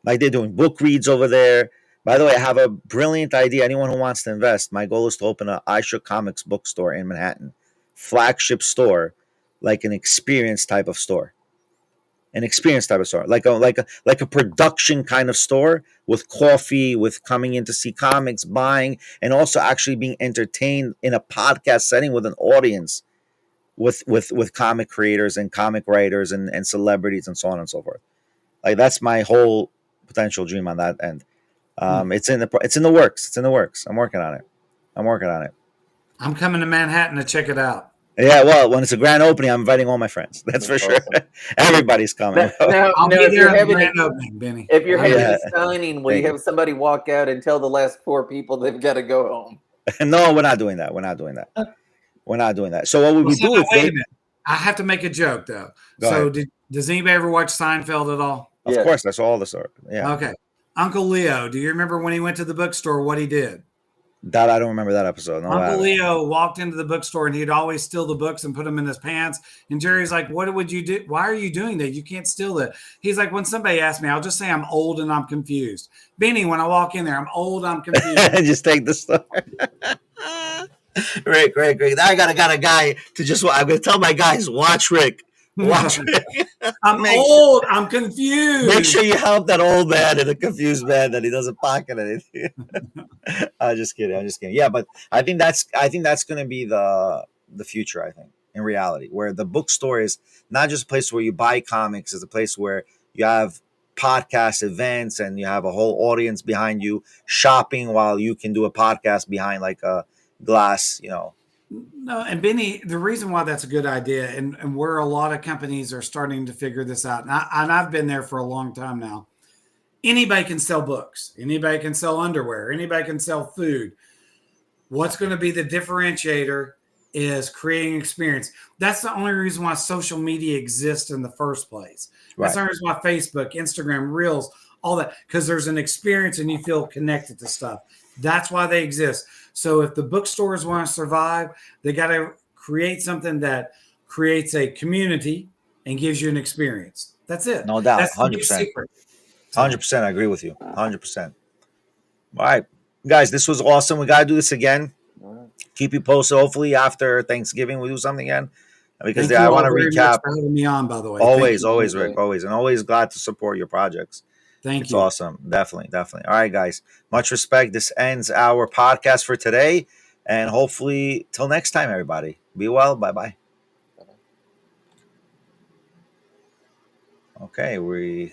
Like they're doing book reads over there. By the way, I have a brilliant idea. Anyone who wants to invest, my goal is to open a iShook Comics bookstore in Manhattan. Flagship store, like an experience type of store. An experience type of store. Like a production kind of store with coffee, with coming in to see comics, buying, and also actually being entertained in a podcast setting with an audience with comic creators and comic writers and celebrities and so on and so forth. Like that's my whole potential dream on that end. It's in the works. It's in the works. I'm working on it. I'm coming to Manhattan to check it out. Yeah, well, when it's a grand opening, I'm inviting all my friends. That's for sure. Awesome. Everybody's coming. I'll be there at the grand opening, Benny. If you're having Yeah. a signing, will you Thank you. have somebody walk out and tell the last 4 people they've got to go home? No, we're not doing that. So what would we do Wait if a they? minute. I have to make a joke though. Go So ahead. does anybody ever watch Seinfeld at all? Of Yes. course, that's all the story. Yeah, Okay. Uncle Leo, do you remember when he went to the bookstore what he did? that I don't remember that episode. No, I Uncle haven't. Leo walked into the bookstore and he'd always steal the books and put them in his pants. And Jerry's like, "What would you do? Why are you doing that? You can't steal that." He's like, "When somebody asks me, I'll just say I'm old and I'm confused." Benny, when I walk in there, I'm old, I'm confused. Just take the story. Rick. I got a guy to just. I'm gonna tell my guys, watch Rick. Watch Rick. I'm Make- old, I'm confused. Make sure you help that old man and the confused man that he doesn't pocket anything. I'm just kidding. Yeah, but I think that's going to be the future. I think in reality, where the bookstore is not just a place where you buy comics, it's a place where you have podcast events and you have a whole audience behind you shopping while you can do a podcast behind like a glass, No, and Benny, the reason why that's a good idea, and where a lot of companies are starting to figure this out, and I've been there for a long time now. Anybody can sell books. Anybody can sell underwear. Anybody can sell food. What's going to be the differentiator is creating experience. That's the only reason why social media exists in the first place. Right. That's the only reason why Facebook, Instagram, Reels, all that, because there's an experience and you feel connected to stuff. That's why they exist. So if the bookstores want to survive, they got to create something that creates a community and gives you an experience. That's it. No doubt. That's the big 100%. secret. 100%. I agree with you. 100%. All right, guys, this was awesome. We got to do this again. Keep you posted. Hopefully after Thanksgiving we'll do something again, because Thank I you want all to very much recap. for having me on, by the way. Thank Always, you. always, Rick, always, and always glad to support your projects. Thank It's you. awesome. Definitely. All right, guys. Much respect. This ends our podcast for today. And hopefully, till next time, everybody. Be well. Bye-bye. Okay, we